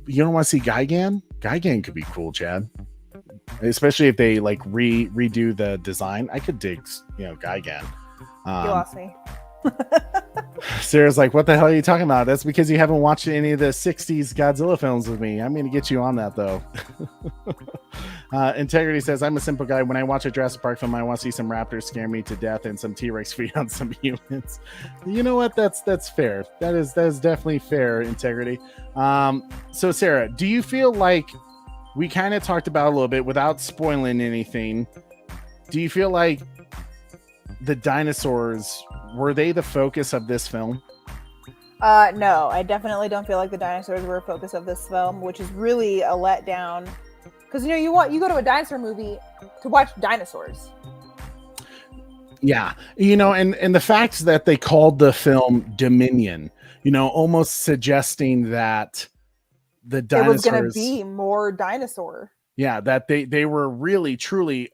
You don't want to see Gigan? Gigan could be cool, Chad. Especially if they like redo the design. I could dig, Gigan. You lost me. Sarah's like, what the hell are you talking about? That's because you haven't watched any of the 60s Godzilla films with me. I'm going to get you on that, though. Integrity says, I'm a simple guy. When I watch a Jurassic Park film, I want to see some raptors scare me to death and some T-Rex feed on some humans. You know what? That's fair. That is definitely fair, Integrity. So, Sarah, do you feel like we kind of talked about a little bit without spoiling anything? Do you feel like the dinosaurs, were they the focus of this film? No, I definitely don't feel like the dinosaurs were a focus of this film, which is really a letdown. Because you go to a dinosaur movie to watch dinosaurs. Yeah, and the fact that they called the film Dominion, almost suggesting that the dinosaurs, it was going to be more dinosaur. Yeah, that they were really truly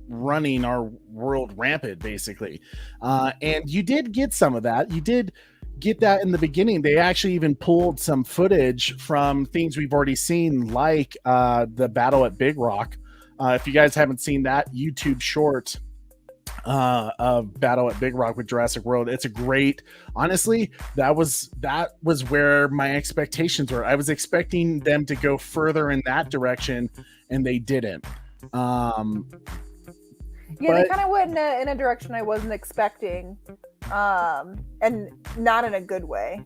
running our world rampant, basically. And you did get some of that. You did get that in the beginning. They actually even pulled some footage from things we've already seen, like the battle at Big Rock. If you guys haven't seen that YouTube short of Battle at Big Rock with Jurassic World, it's a great, honestly, that was where my expectations were. I was expecting them to go further in that direction, and they didn't. They kind of went in a direction I wasn't expecting, and not in a good way.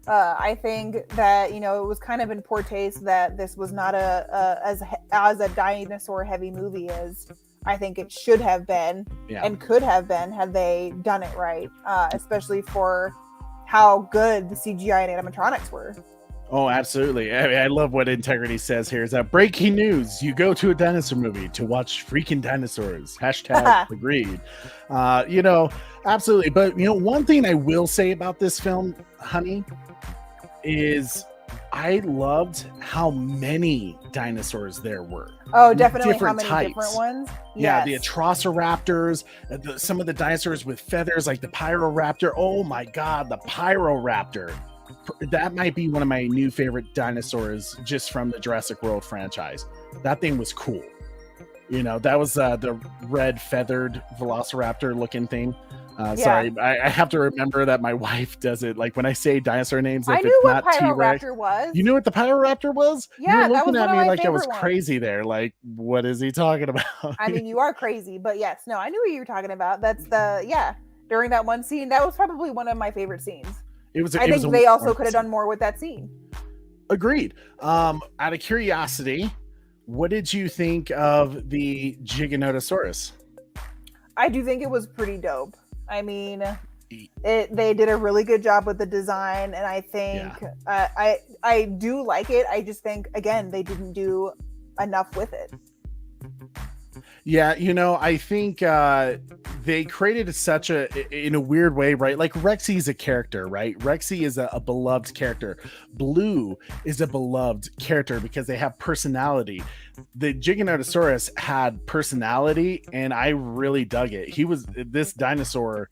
I think that it was kind of in poor taste that this was not as a dinosaur heavy movie as I think it should have been and could have been had they done it right, especially for how good the CGI and animatronics were. Oh, absolutely. I love what Integrity says here is that breaking news. You go to a dinosaur movie to watch freaking dinosaurs. Hashtag agreed. Absolutely. But, one thing I will say about this film, honey, is I loved how many dinosaurs there were. Oh, definitely. Different how many types. Different ones? Yeah, yes. The Atrociraptors, some of the dinosaurs with feathers, like the Pyroraptor. Oh my God, the Pyroraptor. That might be one of my new favorite dinosaurs just from the Jurassic World franchise. That thing was cool. That was the red feathered velociraptor looking thing. Sorry, I have to remember that my wife does it. Like when I say dinosaur names, if I knew it's what not T-Rex, Pyroraptor was. You knew what the Pyroraptor was? Yeah, you were looking that was at me like I was ones. crazy there. Like, what is he talking about? I mean, you are crazy, but yes, no, I knew what you were talking about. That's during that one scene, that was probably one of my favorite scenes. I think they also could have done more with that scene. Agreed. Out of curiosity, what did you think of the Giganotosaurus? I do think it was pretty dope. I mean, they did a really good job with the design, and I think I do like it. I just think, again, they didn't do enough with it. Yeah, I think they created such in a weird way, right? Like Rexy is a character, right? Rexy is a beloved character. Blue is a beloved character because they have personality. The Giganotosaurus had personality, and I really dug it. This theropod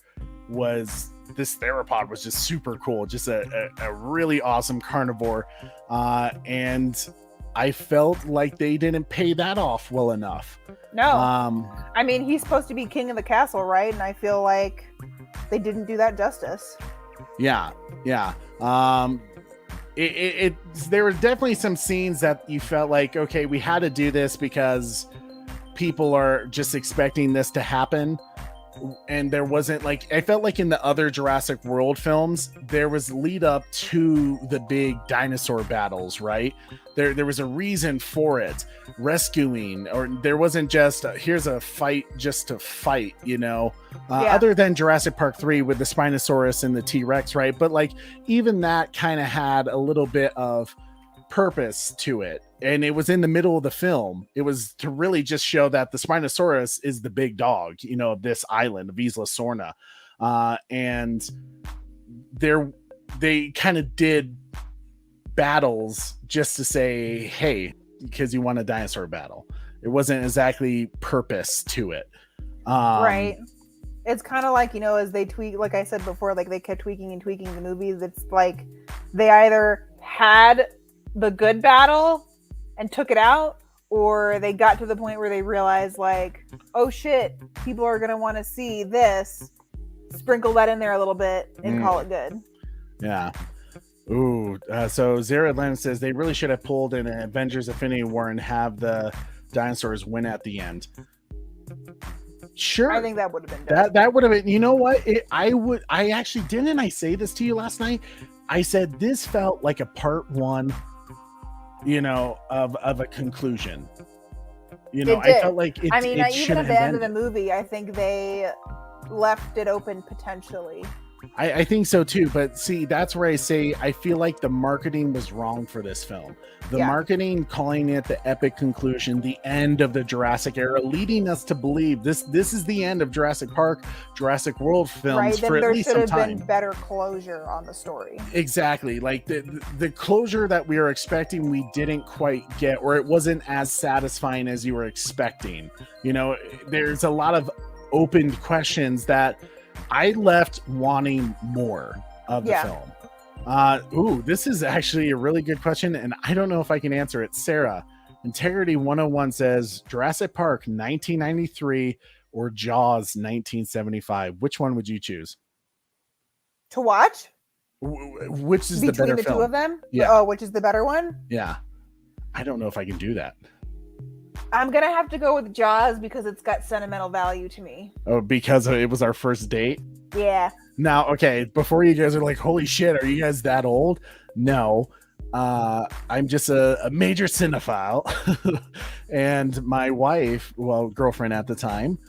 was just super cool. Just a really awesome carnivore. And I felt like they didn't pay that off well enough. No. I mean, he's supposed to be king of the castle, right? And I feel like they didn't do that justice. Yeah. There were definitely some scenes that you felt like, okay, we had to do this because people are just expecting this to happen. And there wasn't I felt like in the other Jurassic World films, there was lead up to the big dinosaur battles, right? There was a reason for it, rescuing, or there wasn't just here's a fight just to fight, other than Jurassic Park 3 with the Spinosaurus and the T-Rex, right? But even that kind of had a little bit of purpose to it. And it was in the middle of the film. It was to really just show that the Spinosaurus is the big dog, of this island of Isla Sorna. And they kind of did battles just to say, hey, because you want a dinosaur battle. It wasn't exactly purpose to it. Right. It's kind of like, as they tweak, like I said before, like they kept tweaking and tweaking the movies. It's like they either had the good battle and took it out, or they got to the point where they realized oh shit, people are going to want to see this. sprinkle that in there a little bit and call it good. Yeah. Ooh. So Zero Atlanta says they really should have pulled an Avengers Infinity War and have the dinosaurs win at the end. Sure. I think that would have been good. That would have been, you know what? I actually didn't I say this to you last night? I said this felt like a part one, of a conclusion. I felt like it. I mean, it even at the end of the movie, I think they left it open potentially. I think so too, but see, that's where I say I feel like the marketing was wrong for this film. The marketing calling it the epic conclusion, the end of the Jurassic era, leading us to believe this is the end of Jurassic Park, Jurassic World films for at least some time. There should have been better closure on the story. Exactly, like the closure that we were expecting, we didn't quite get, or it wasn't as satisfying as you were expecting. There's a lot of open questions that I left wanting more of the film. This is actually a really good question, and I don't know if I can answer it. Sarah, Integrity 101 says Jurassic Park 1993 or Jaws 1975. Which one would you choose to watch? Which is between the better the film? Two of them? Yeah. Oh, which is the better one? Yeah. I don't know if I can do that. I'm gonna have to go with Jaws because it's got sentimental value to me. Oh, because it was our first date? Yeah. Now, okay, before you guys are like, holy shit, are you guys that old? No. I'm just a major cinephile. And my wife, girlfriend at the time,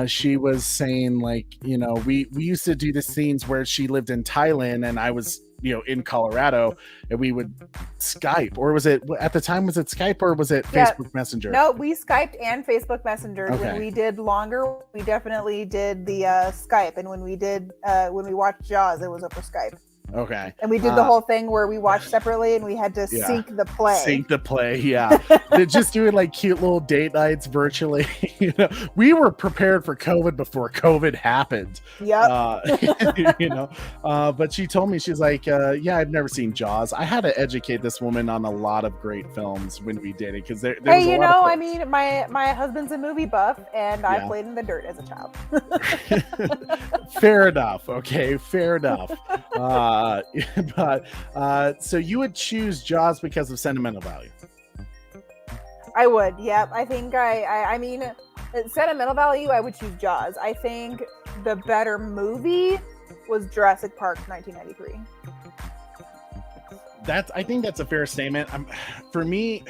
she was saying like, we used to do the scenes where she lived in Thailand and I was in Colorado, and we would Skype, or was it at the time, was it Skype or was it Facebook Messenger? No, we Skyped and Facebook Messenger. Okay. When we did longer, we definitely did the Skype, and when we watched Jaws, it was over Skype. Okay. And we did the whole thing where we watched separately and we had to sync the play. Yeah. They're just doing like cute little date nights virtually. We were prepared for COVID before COVID happened. Yep. But she told me, she's like, I've never seen Jaws. I had to educate this woman on a lot of great films when we did it, because there was a lot of I mean, my husband's a movie buff, and I played in the dirt as a child. Fair enough. Okay, fair enough. So you would choose Jaws because of sentimental value? I would. Yeah, I think I mean, sentimental value, I would choose Jaws. I think the better movie was Jurassic Park 1993. I think that's a fair statement. For me,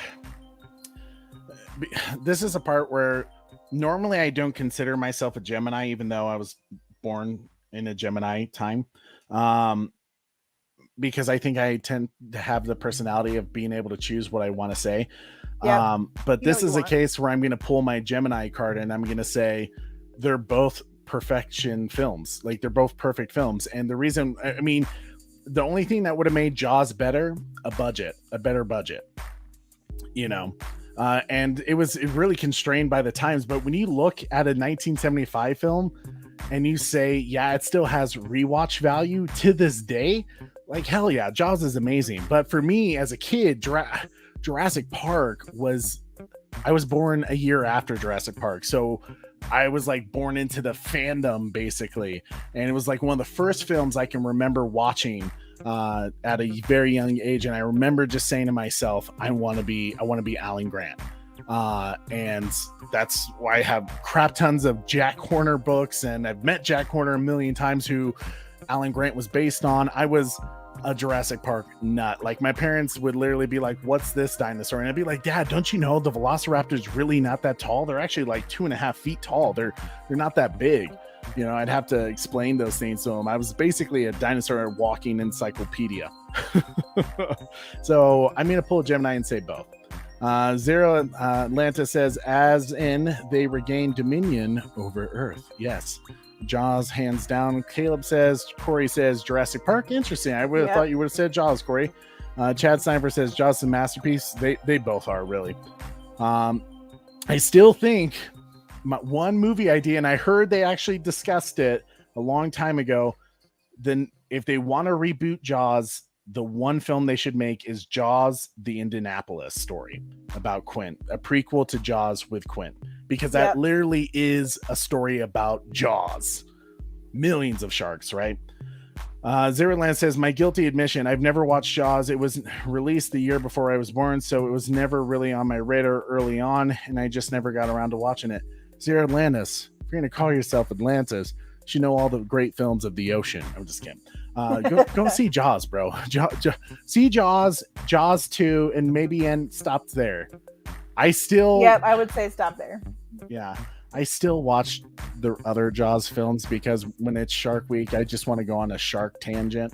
this is a part where normally I don't consider myself a Gemini, even though I was born in a Gemini time. Because I think I tend to have the personality of being able to choose what I want to say. Yep. But this is a case where I'm going to pull my Gemini card and I'm going to say they're both perfection films. Like, they're both perfect films. And the reason, I mean, the only thing that would have made Jaws better, a better budget, and it was really constrained by the times. But when you look at a 1975 film and you say, it still has rewatch value to this day, like, hell yeah, Jaws is amazing. But for me as a kid, Jurassic Park I was born a year after Jurassic Park. So I was like born into the fandom basically. And it was like one of the first films I can remember watching at a very young age. And I remember just saying to myself, I want to be Alan Grant. And that's why I have crap tons of Jack Horner books, and I've met Jack Horner a million times, who Alan Grant was based on. I was a Jurassic Park nut. Like, my parents would literally be like, what's this dinosaur? And I'd be like, Dad, don't you know the Velociraptor's really not that tall? They're actually like 2.5 feet tall. They're not that big. I'd have to explain those things to him. I was basically a dinosaur walking encyclopedia. So I'm going to pull Gemini and say both. Zero Atlanta says, as in they regain dominion over Earth. Yes. Jaws, hands down. Corey says Jurassic Park. Interesting. I would have thought you would have said Jaws, Corey. Chad Sniper says Jaws is a masterpiece. They both are, really. I still think one movie idea, and I heard they actually discussed it a long time ago. Then if they want to reboot Jaws, the one film they should make is Jaws, the Indianapolis story about Quint, a prequel to Jaws with Quint, because that literally is a story about Jaws. millions of sharks, right? Zero Land says, my guilty admission, I've never watched Jaws. It was released the year before I was born, so it was never really on my radar early on, and I just never got around to watching it. Zero Atlantis, if you're going to call yourself Atlantis, you should know all the great films of the ocean. I'm just kidding. Go see Jaws, bro. See Jaws, Jaws 2, and maybe end stopped there. Yep, I would say stop there. Yeah. I still watch the other Jaws films because when it's Shark Week, I just want to go on a shark tangent.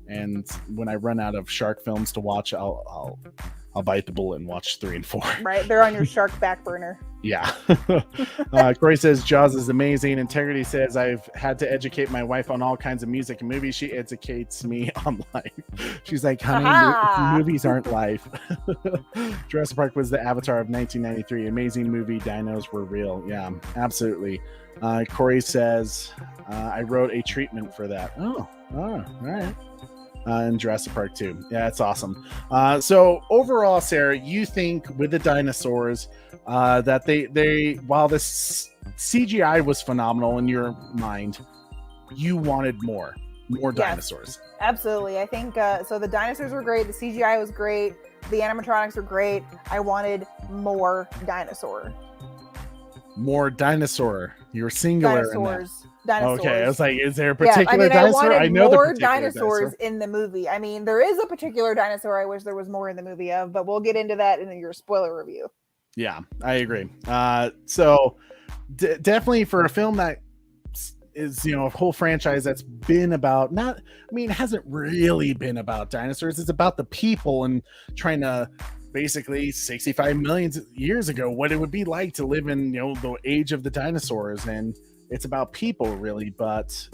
And when I run out of shark films to watch, I'll bite the bullet and watch 3 and 4. Right, they're on your shark back burner. Yeah. Corey says Jaws is amazing. Integrity says I've had to educate my wife on all kinds of music and movies. She educates me on life. She's like, honey, movies aren't life. Jurassic Park was the Avatar of 1993. Amazing movie. Dinos were real. Yeah, absolutely. Corey says I wrote a treatment for that. Oh, all right. In Jurassic Park 2. Yeah, it's awesome. So overall, Sarah, you think with the dinosaurs that they while this CGI was phenomenal in your mind, you wanted more dinosaurs. Absolutely. I think so. The dinosaurs were great. The CGI was great. The animatronics were great. I wanted more dinosaur. More dinosaur. You're singular. Dinosaurs. Okay, I was like, is there a particular dinosaur? I know more the dinosaurs in the movie. I mean, there is a particular dinosaur I wish there was more in the movie of, but we'll get into that in your spoiler review. Yeah, I agree. So definitely for a film that is, a whole franchise that's been about it hasn't really been about dinosaurs. It's about the people and trying to basically 65 million years ago, what it would be like to live in, the age of the dinosaurs. And it's about people really, but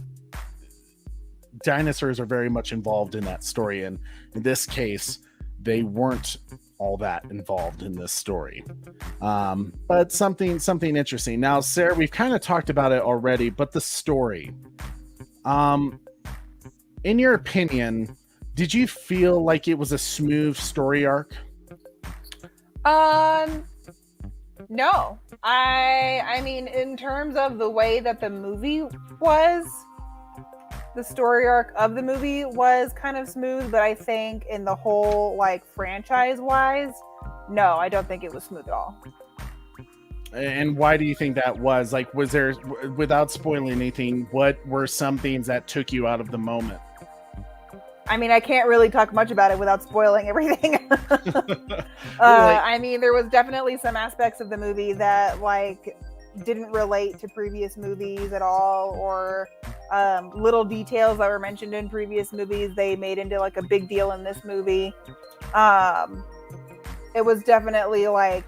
dinosaurs are very much involved in that story. And in this case, they weren't all that involved in this story. But something interesting. Now, Sarah, we've kind of talked about it already, but the story, in your opinion, did you feel like it was a smooth story arc? No. I mean, in terms of the way that the movie was, the story arc of the movie was kind of smooth, but I think in the whole, franchise wise, no, I don't think it was smooth at all. And why do you think that was? Was there, without spoiling anything, what were some things that took you out of the moment? I mean, I can't really talk much about it without spoiling everything. I mean, there was definitely some aspects of the movie that didn't relate to previous movies at all, or little details that were mentioned in previous movies they made into a big deal in this movie. It was definitely I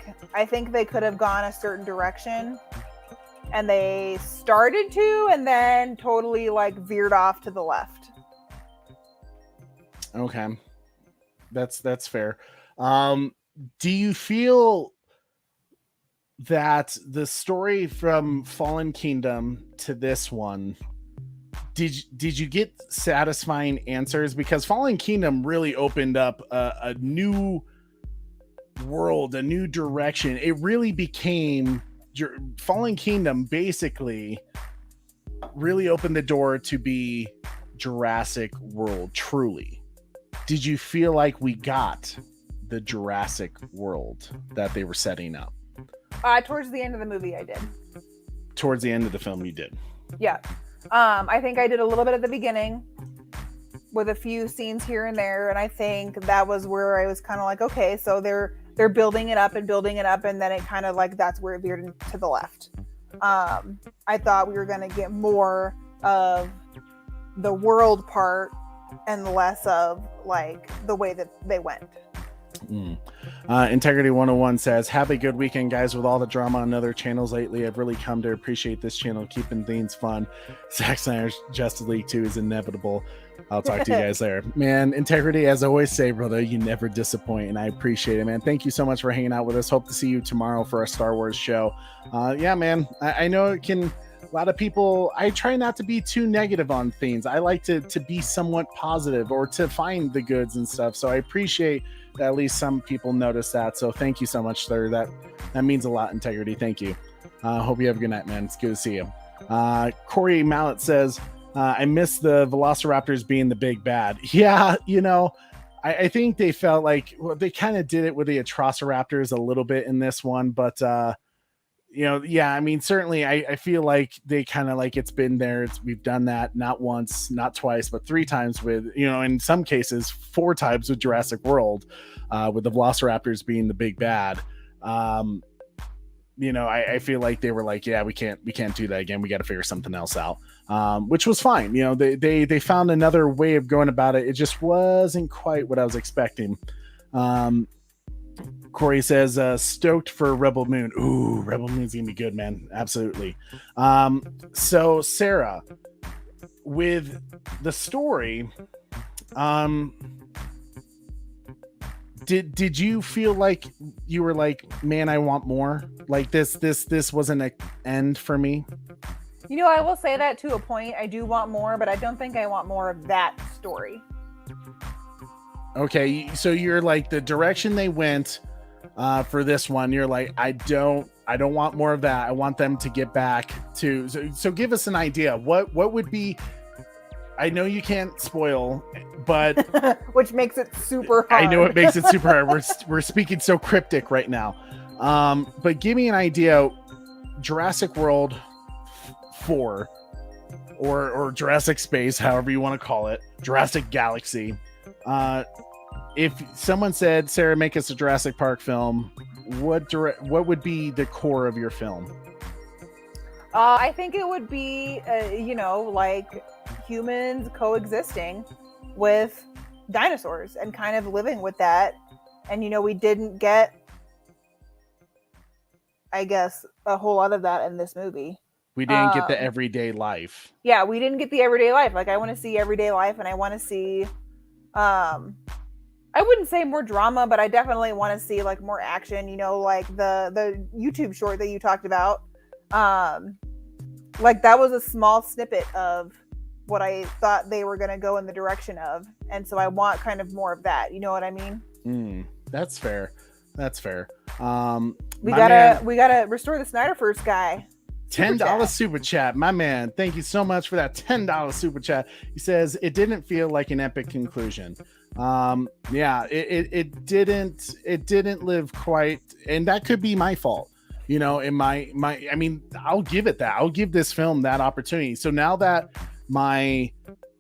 think they could have gone a certain direction, and they started to, and then totally veered off to the left. Okay, that's fair. Do you feel that the story from Fallen Kingdom to this one, did you get satisfying answers? Because Fallen Kingdom really opened up a new world, a new direction. It really became Fallen Kingdom basically really opened the door to be Jurassic World truly. Did you feel like we got the Jurassic World that they were setting up? Towards the end of the movie, I did. Towards the end of the film, you did? Yeah. I think I did a little bit at the beginning with a few scenes here and there, and I think that was where I was kind of okay, so they're building it up, and then it kind of that's where it veered to the left. I thought we were going to get more of the world part and less of the way that they went. Integrity 101 says, have a good weekend, guys. With all the drama on other channels lately, I've really come to appreciate this channel, keeping things fun. Zack Snyder's Justice League 2 is inevitable. I'll talk to you guys there, man. Integrity, as I always say, brother, you never disappoint, and I appreciate it, man. Thank you so much for hanging out with us. Hope to see you tomorrow for our Star Wars show. Yeah, man, I know it can, a lot of people, I try not to be too negative on things. I like to be somewhat positive, or to find the goods and stuff. So I appreciate that at least some people notice that. So thank you so much, sir. That means a lot, Integrity. Thank you. Hope you have a good night, man. It's good to see you. Corey Mallet says, I miss the Velociraptors being the big bad. Yeah, I think they felt like they kind of did it with the Atrociraptors a little bit in this one, but yeah, I mean, certainly I feel like they kind of like it's been there. We've done that not once, not twice, but 3 times with, in some cases, 4 times with Jurassic World, with the Velociraptors being the big bad. I feel like they were like, yeah, we can't do that again. We got to figure something else out, which was fine. They found another way of going about it. It just wasn't quite what I was expecting. Corey says, stoked for Rebel Moon. Ooh, Rebel Moon's gonna be good, man. Absolutely. So Sarah, with the story, did you feel like you were like, man, I want more? Like this wasn't an end for me? I will say that to a point. I do want more, but I don't think I want more of that story. Okay, so you're like the direction they went for this one. You're like, I don't want more of that. I want them to get back to. So give us an idea. What would be? I know you can't spoil, but which makes it super hard. I know it makes it super hard. We're speaking so cryptic right now. But give me an idea. Jurassic World 4 or Jurassic Space, however you want to call it, Jurassic Galaxy. If someone said, Sarah, make us a Jurassic Park film, what would be the core of your film? I think it would be, like humans coexisting with dinosaurs and kind of living with that. And, we didn't get, I guess, a whole lot of that in this movie. We didn't get the everyday life. Yeah, we didn't get the everyday life. Like, I want to see everyday life, and I want to see, I wouldn't say more drama, but I definitely want to see like more action, like the YouTube short that you talked about. Like that was a small snippet of what I thought they were going to go in the direction of. And so I want kind of more of that. You know what I mean? That's fair. We gotta restore the Snyderverse guy. $10 super chat, my man. Thank you so much for that $10 super chat. He says it didn't feel like an epic conclusion. It didn't live quite, and that could be my fault. I mean, I'll give it that. I'll give this film that opportunity. So now that my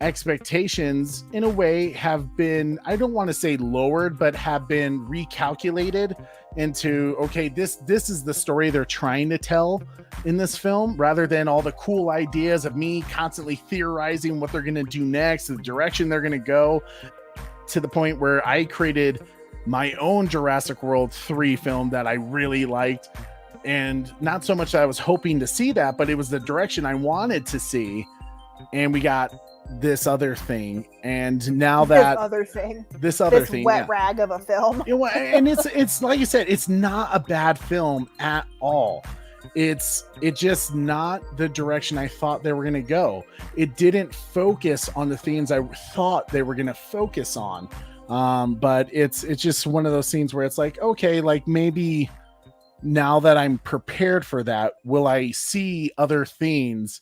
expectations in a way have been, I don't want to say lowered, but have been recalculated into, okay, this is the story they're trying to tell in this film, rather than all the cool ideas of me constantly theorizing what they're going to do next, the direction they're going to go, to the point where I created my own Jurassic World 3 film that I really liked. And not so much that I was hoping to see that, but it was the direction I wanted to see. And we got this other thing. And now that this wet rag of a film. And it's like you said, it's not a bad film at all. It's just not the direction I thought they were going to go. It didn't focus on the themes I thought they were going to focus on. But it's just one of those scenes where it's like, okay, like maybe now that I'm prepared for that, will I see other themes,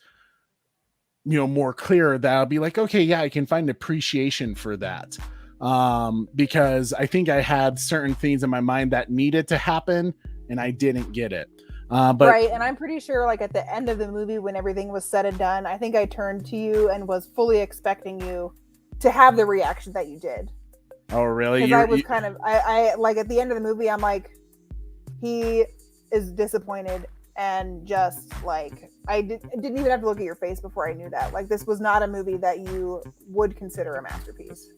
more clear, that I'll be like, okay, yeah, I can find appreciation for that. Because I think I had certain things in my mind that needed to happen and I didn't get it. But right, and I'm pretty sure like at the end of the movie, when everything was said and done, I think I turned to you and was fully expecting you to have the reaction that you did. Oh, really? Because I was kind of, I like at the end of the movie, I'm like, he is disappointed, and just like I didn't even have to look at your face before I knew that. Like this was not a movie that you would consider a masterpiece.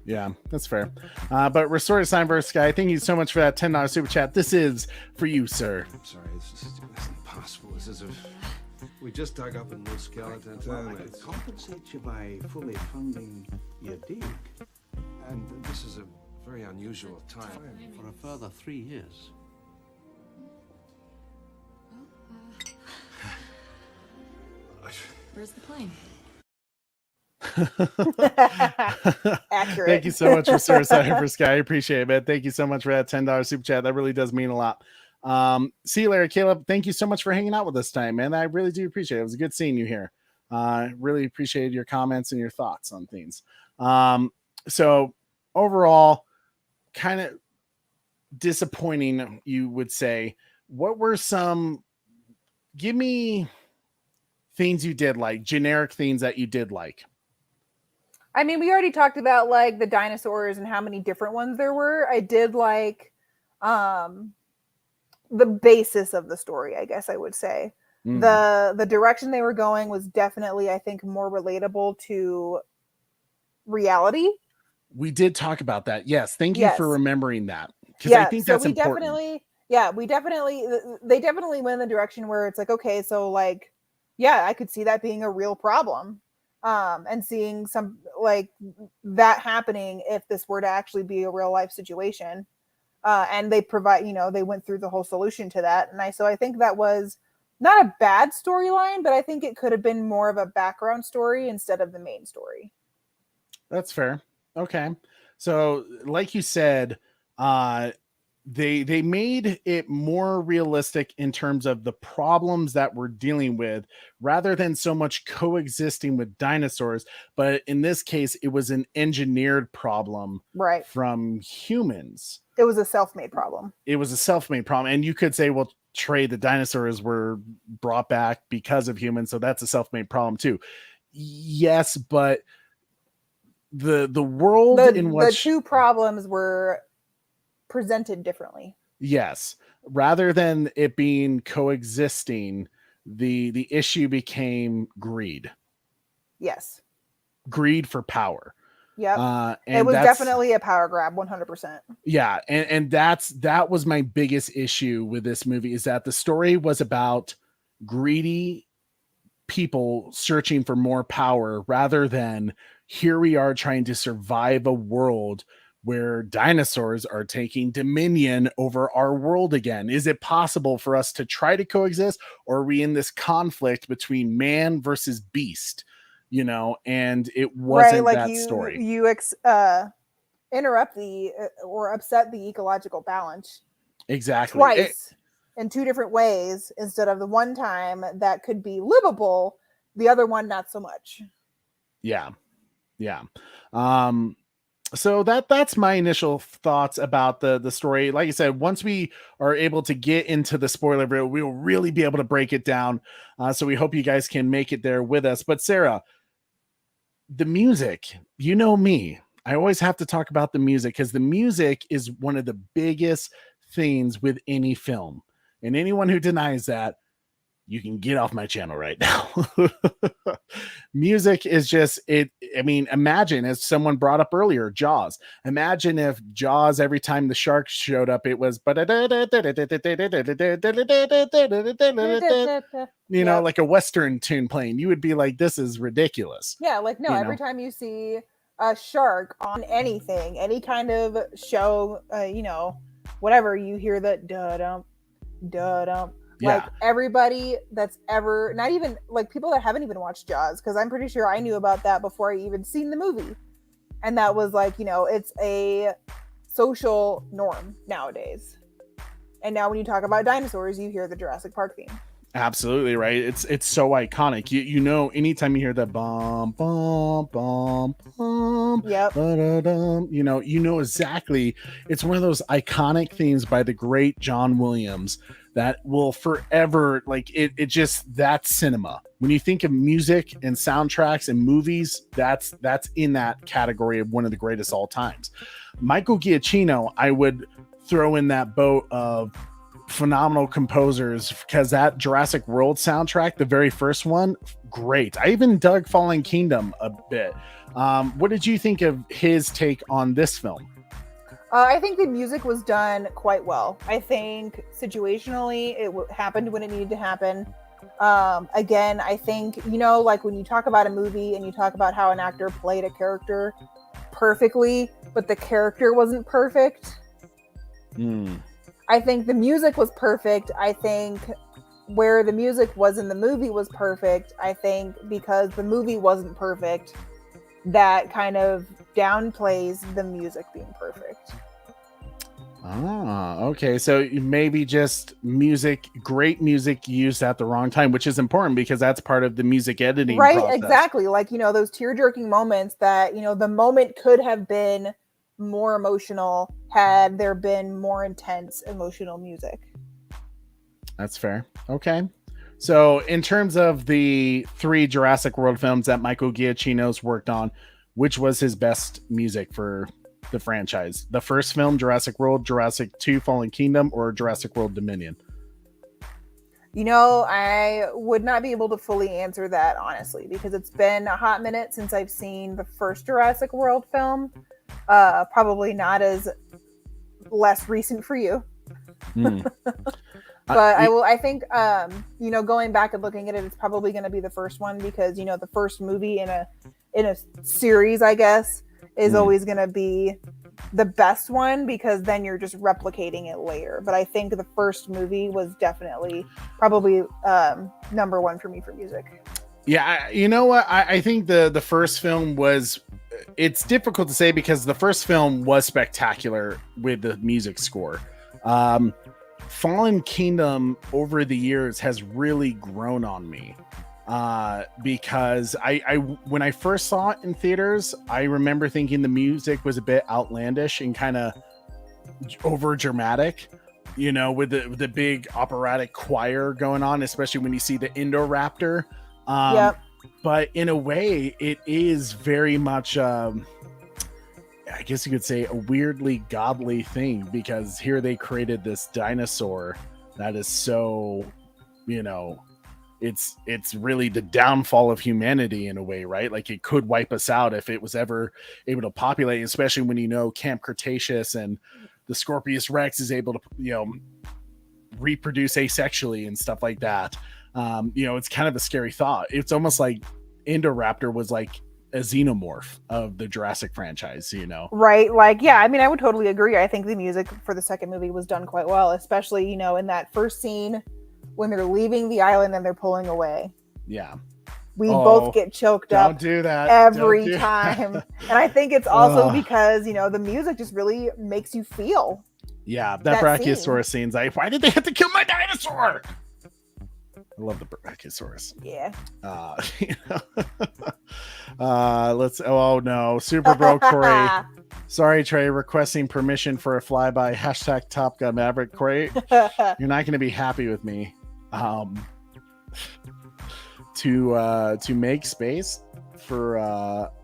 Yeah, that's fair. But Restore to Signverse guy, thank you so much for that $10 super chat. This is for you, sir. I'm sorry, this isn't possible. This is we just dug up a new skeleton. Well, I could compensate you by fully funding your dig. And this is a very unusual time. For a further 3 years. Where's the plane? Accurate. Thank you so much for Cyber Sky. I appreciate it, man. Thank you so much for that $10 super chat. That really does mean a lot. See you later, Caleb. Thank you so much for hanging out with us tonight, man. I really do appreciate it. It was good seeing you here. Really appreciated your comments and your thoughts on things. So overall, kind of disappointing, you would say. What were some, give me things you did like, generic things that you did like. I mean, we already talked about like the dinosaurs and how many different ones there were. I did like the basis of the story, I guess I would say. The direction they were going was definitely, I think, more relatable to reality. We did talk about that. Yes. Thank you for remembering that. Because I think that's important. They definitely went in the direction where it's like, okay, so like, yeah, I could see that being a real problem. And seeing some like that happening if this were to actually be a real life situation. And they provide, they went through the whole solution to that. And I think that was not a bad storyline, but I think it could have been more of a background story instead of the main story. That's fair. Okay. So like you said, they made it more realistic in terms of the problems that we're dealing with rather than so much coexisting with dinosaurs. But in this case, it was an engineered problem from humans. It was a self-made problem. And you could say, well, Trey, the dinosaurs were brought back because of humans. So that's a self-made problem too. Yes, but the world in which the two problems were presented differently. Yes. Rather than it being coexisting, the issue became greed. Yes. Greed for power. Yep. It was definitely a power grab, 100%. Yeah. And that was my biggest issue with this movie, is that the story was about greedy people searching for more power rather than here we are trying to survive a world where dinosaurs are taking dominion over our world again. Is it possible for us to try to coexist, or are we in this conflict between man versus beast? And it wasn't like that you, story. You interrupt or upset the ecological balance. Exactly. Twice in two different ways, instead of the one time that could be livable, the other one not so much. Yeah. Yeah. So that's my initial thoughts about the story. Like I said, once we are able to get into the spoiler video, we will really be able to break it down. So we hope you guys can make it there with us. But Sarah, the music, me, I always have to talk about the music because the music is one of the biggest things with any film. And anyone who denies that, you can get off my channel right now. Music is just it. I mean, imagine, as someone brought up earlier, Jaws. Imagine if Jaws, every time the shark showed up, it was, like a Western tune playing. You would be like, this is ridiculous. Yeah. Like, no, every time you see a shark on anything, any kind of show, whatever, you hear that da-dum, da-dum. Yeah. Like everybody that's ever, not even like people that haven't even watched Jaws, because I'm pretty sure I knew about that before I even seen the movie. And that was like, it's a social norm nowadays. And now when you talk about dinosaurs, you hear the Jurassic Park theme. Absolutely right. It's so iconic. Anytime you hear that bum bum bum bum, yep, exactly. It's one of those iconic themes by the great John Williams that will forever, like it just, that's cinema. When you think of music and soundtracks and movies, that's in that category of one of the greatest all times. Michael Giacchino, I would throw in that boat of phenomenal composers, because that Jurassic World soundtrack, the very first one, great. I even dug Fallen Kingdom a bit. What did you think of his take on this film? I think the music was done quite well. I think situationally it happened when it needed to happen. Again, I think, like when you talk about a movie and you talk about how an actor played a character perfectly, but the character wasn't perfect. I think the music was perfect. I think where the music was in the movie was perfect. I think because the movie wasn't perfect, that kind of downplays the music being perfect. Okay. So maybe just great music used at the wrong time, which is important because that's part of the music editing Right, process. exactly. Like, those tear-jerking moments that, the moment could have been more emotional had there been more intense emotional music. That's fair. Okay. So in terms of the 3 Jurassic World films that Michael Giacchino's worked on, which was his best music for the franchise? The first film, Jurassic World, Jurassic 2 Fallen Kingdom, or Jurassic World Dominion? I would not be able to fully answer that, honestly, because it's been a hot minute since I've seen the first Jurassic World film. Probably not as less recent for you. But I think, going back and looking at it, it's probably going to be the first one because, the first movie in a series, I guess, is always going to be the best one because then you're just replicating it later. But I think the first movie was definitely probably number one for me for music. Yeah, you know what? I think the first film was. It's difficult to say because the first film was spectacular with the music score. Fallen Kingdom over the years has really grown on me because I when I first saw it in theaters, I remember thinking the music was a bit outlandish and kind of over dramatic, with the big operatic choir going on, especially when you see the Indoraptor. Yep. But in a way, it is very much I guess you could say a weirdly godly thing because here they created this dinosaur that is so, it's really the downfall of humanity in a way, right? Like it could wipe us out if it was ever able to populate, especially when Camp Cretaceous and the Scorpius Rex is able to, reproduce asexually and stuff like that. It's kind of a scary thought. It's almost like Indoraptor was like a xenomorph of the Jurassic franchise, Right. Like, yeah, I would totally agree. I think the music for the second movie was done quite well, especially, in that first scene when they're leaving the island and they're pulling away. Yeah. We both get choked up. Don't do that every time. And I think it's also because, the music just really makes you feel. Yeah. That Brachiosaurus scene's like, why did they have to kill my dinosaur? I love the Brachiosaurus. Yeah. Oh no, Super Bro Corey. Sorry, Trey, requesting permission for a flyby. # Top Gun Maverick. Corey, you're not going to be happy with me. To make space for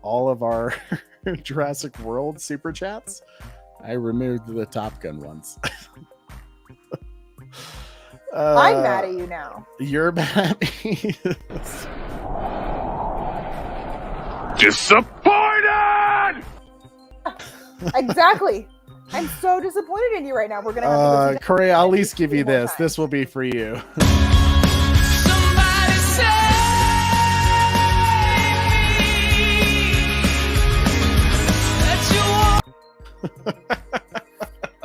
all of our Jurassic World super chats, I removed the Top Gun ones. I'm mad at you now. You're mad at me. Disappointed! Exactly. I'm so disappointed in you right now. We're gonna have to Corey, I'll at least give you this. This will be for you. Somebody save me.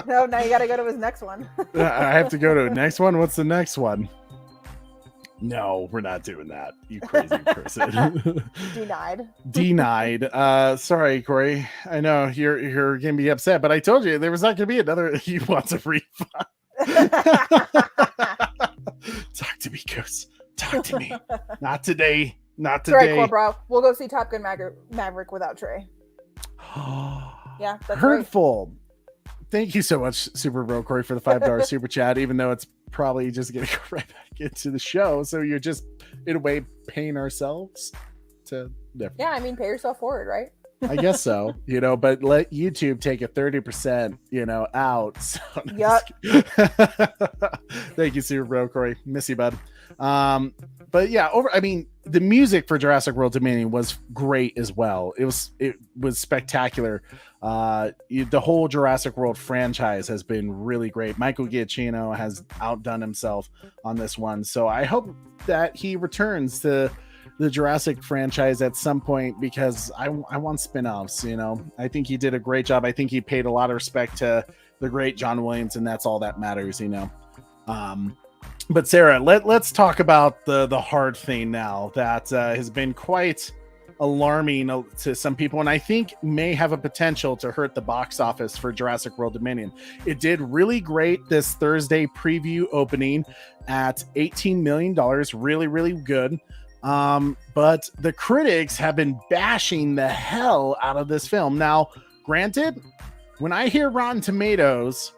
No, now you gotta go to his next one. I have to go to the next one. What's the next one? No, we're not doing that. You crazy person. Denied. Sorry, Corey. I know you're gonna be upset, but I told you there was not gonna be another. He wants a refund. Talk to me, Goose. Talk to me. Not today. Not today. Right, cool, bro. We'll go see Top Gun Maverick without Trey. Yeah, that's hurtful. Right. Thank you so much, Super Bro Corey, for the $5 super chat, even though it's probably just going to go right back into the show. So you're just, in a way, paying ourselves to... Yeah, pay yourself forward, right? I guess so, but let YouTube take a 30%, out. So yep. Thank you, Super Bro Corey. Miss you, bud. But yeah, the music for Jurassic World Dominion was great as well. It was spectacular. The whole Jurassic World franchise has been really great. Michael Giacchino has outdone himself on this one. So I hope that he returns to the Jurassic franchise at some point because I want spin-offs, I think he did a great job. I think he paid a lot of respect to the great John Williams, and that's all that matters, But Sarah, let's talk about the hard thing now that has been quite alarming to some people, and I think may have a potential to hurt the box office for Jurassic World Dominion. It did really great this Thursday preview opening at $18 million, really, really good. But the critics have been bashing the hell out of this film. Now, granted, when I hear Rotten Tomatoes,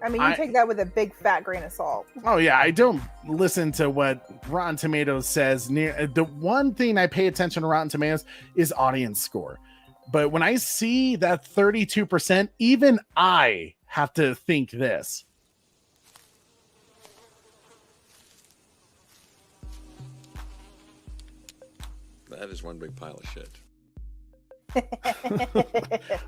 I mean, you take that with a big fat grain of salt. Oh yeah, I don't listen to what Rotten Tomatoes says. The one thing I pay attention to Rotten Tomatoes is audience score. But when I see that 32%, even I have to think this. That is one big pile of shit.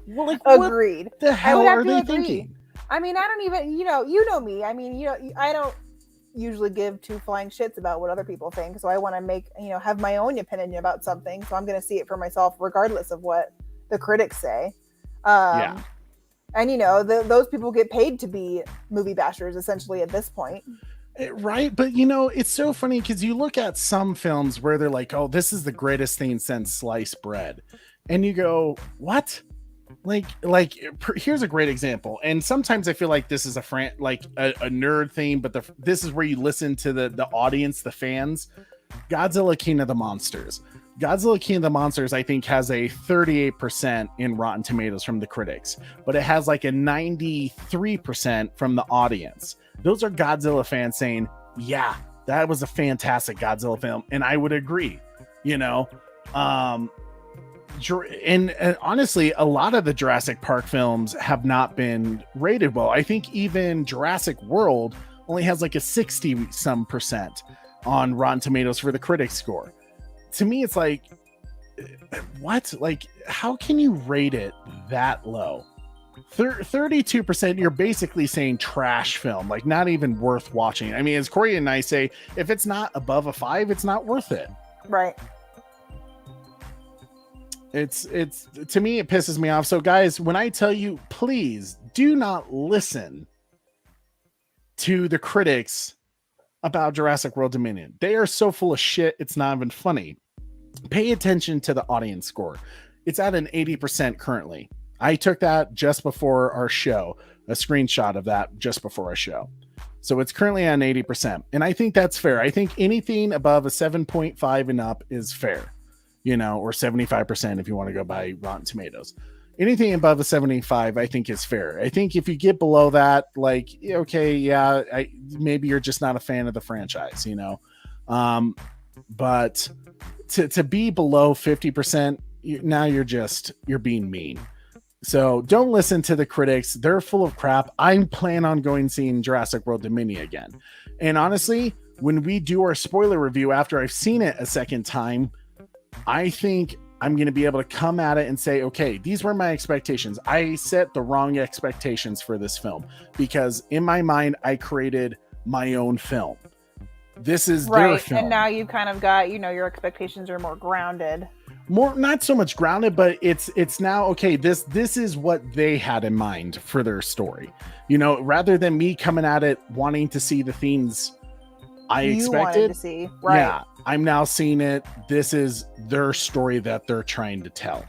Well, like, Agreed. What the hell I would have are to they agree. thinking? I mean, I don't even, you know me. I mean, I don't usually give two flying shits about what other people think. So I want to make, have my own opinion about something. So I'm going to see it for myself, regardless of what the critics say. Yeah. And, those people get paid to be movie bashers, essentially, at this point. Right. But, it's so funny because you look at some films where they're like, oh, this is the greatest thing since sliced bread. And you go, what? Here's a great example. And sometimes I feel like this is a nerd thing, but this is where you listen to the audience, the fans. Godzilla King of the Monsters. Godzilla King of the Monsters, I think, has a 38% in Rotten Tomatoes from the critics, but it has like a 93% from the audience. Those are Godzilla fans saying, yeah, that was a fantastic Godzilla film. And I would agree, and honestly, a lot of the Jurassic Park films have not been rated well. I think even Jurassic World only has like a 60 some percent on Rotten Tomatoes for the critics score. To me, it's like, what? Like, how can you rate it that low? 32%, you're basically saying trash film, like not even worth watching. I mean, as Corey and I say, if it's not above a 5, it's not worth it. Right. It's to me, it pisses me off. So guys, when I tell you, please do not listen to the critics about Jurassic World Dominion. They are so full of shit. It's not even funny. Pay attention to the audience score. It's at an 80% currently. I took that just before our show, a screenshot of that just before our show. So it's currently on 80%. And I think that's fair. I think anything above a 7.5 and up is fair. Or 75% if you want to go by Rotten Tomatoes. Anything above a 75, I think is fair. I think if you get below that, like, okay, yeah, maybe you're just not a fan of the franchise, but to be below 50%, now you're being mean. So don't listen to the critics. They're full of crap. I plan on going seeing Jurassic World Dominion again. And honestly, when we do our spoiler review after I've seen it a second time, I think I'm going to be able to come at it and say, okay, these were my expectations. I set the wrong expectations for this film because in my mind, I created my own film. This is their film. And now you kind of got, your expectations are more grounded. More, not so much grounded, but it's now, okay, this is what they had in mind for their story. Rather than me coming at it wanting to see the things I expected to see, right? Yeah, I'm now seeing it. This is their story that they're trying to tell.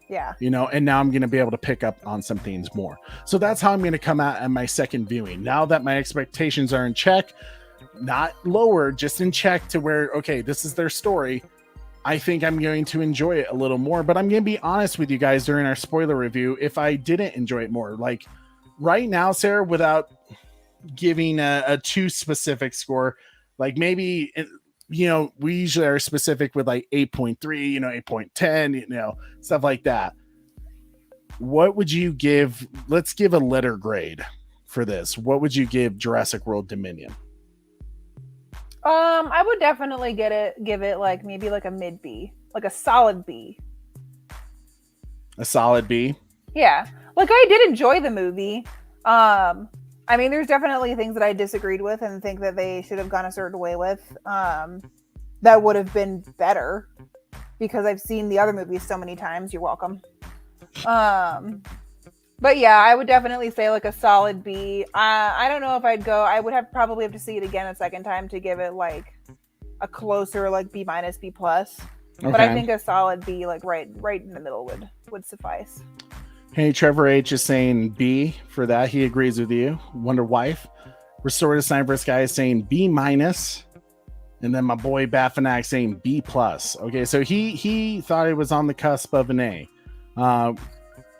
Yeah. And now I'm going to be able to pick up on some things more. So that's how I'm going to come out at my second viewing. Now that my expectations are in check, not lower, just in check to where, okay, this is their story. I think I'm going to enjoy it a little more, but I'm going to be honest with you guys during our spoiler review. If I didn't enjoy it more, like right now, Sarah, without giving a too specific score, like maybe, we usually are specific with like 8.3, 8.10, stuff like that. What would you give? Let's give a letter grade for this. What would you give Jurassic World Dominion? I would definitely give it like maybe like a mid B, like a solid B. A solid B? Yeah. Like I did enjoy the movie. I mean, there's definitely things that I disagreed with and think that they should have gone a certain way with that would have been better because I've seen the other movies so many times. You're welcome. But yeah, I would definitely say like a solid B. I don't know if I would probably have to see it again a second time to give it like a closer like B minus, B plus. But I Okay. think a solid B, like right in the middle, would suffice. Hey, Trevor H is saying B for that. He agrees with you. Wonder Wife. Restorative Sniper's guy is saying B minus. And then my boy Baffanac saying B plus. Okay, so he thought it was on the cusp of an A.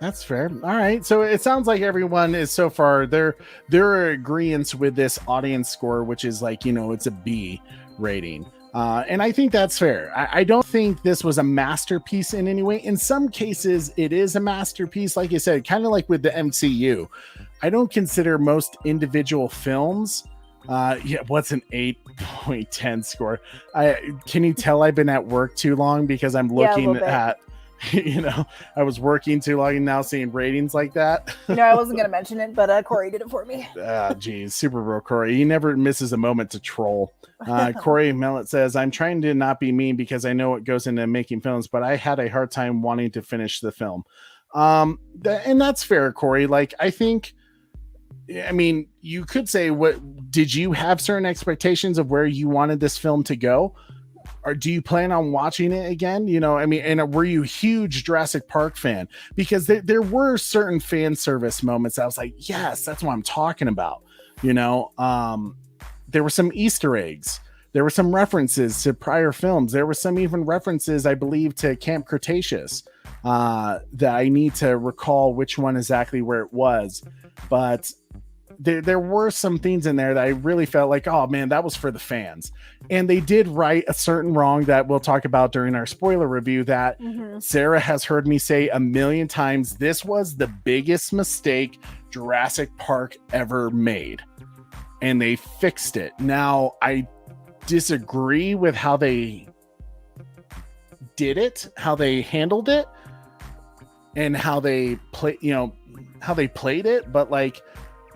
That's fair. All right. So it sounds like everyone is so far they're agreeance with this audience score, which is like, it's a B rating. And I think that's fair. I don't think this was a masterpiece in any way. In some cases, it is a masterpiece. Like you said, kind of like with the MCU. I don't consider most individual films. What's an 8.10 score? Can you tell I've been at work too long because I'm looking at, I was working too long and now seeing ratings like that. No, I wasn't going to mention it, but Corey did it for me. Geez, Super Bro Corey. He never misses a moment to troll. Corey Mellett says, I'm trying to not be mean because I know what goes into making films, but I had a hard time wanting to finish the film. And that's fair, Corey. Like, I think, you could say, what did you have certain expectations of where you wanted this film to go? Or do you plan on watching it again? And were you a huge Jurassic Park fan? Because there were certain fan service moments I was like, yes, that's what I'm talking about. There were some Easter eggs. There were some references to prior films. There were some even references, I believe, to Camp Cretaceous that I need to recall which one exactly where it was. But there were some things in there that I really felt like, oh man, that was for the fans. And they did right a certain wrong that we'll talk about during our spoiler review that Sarah has heard me say a million times. This was the biggest mistake Jurassic Park ever made. And they fixed it. Now, I disagree with how they did it, how they handled it, and how they played it. But like,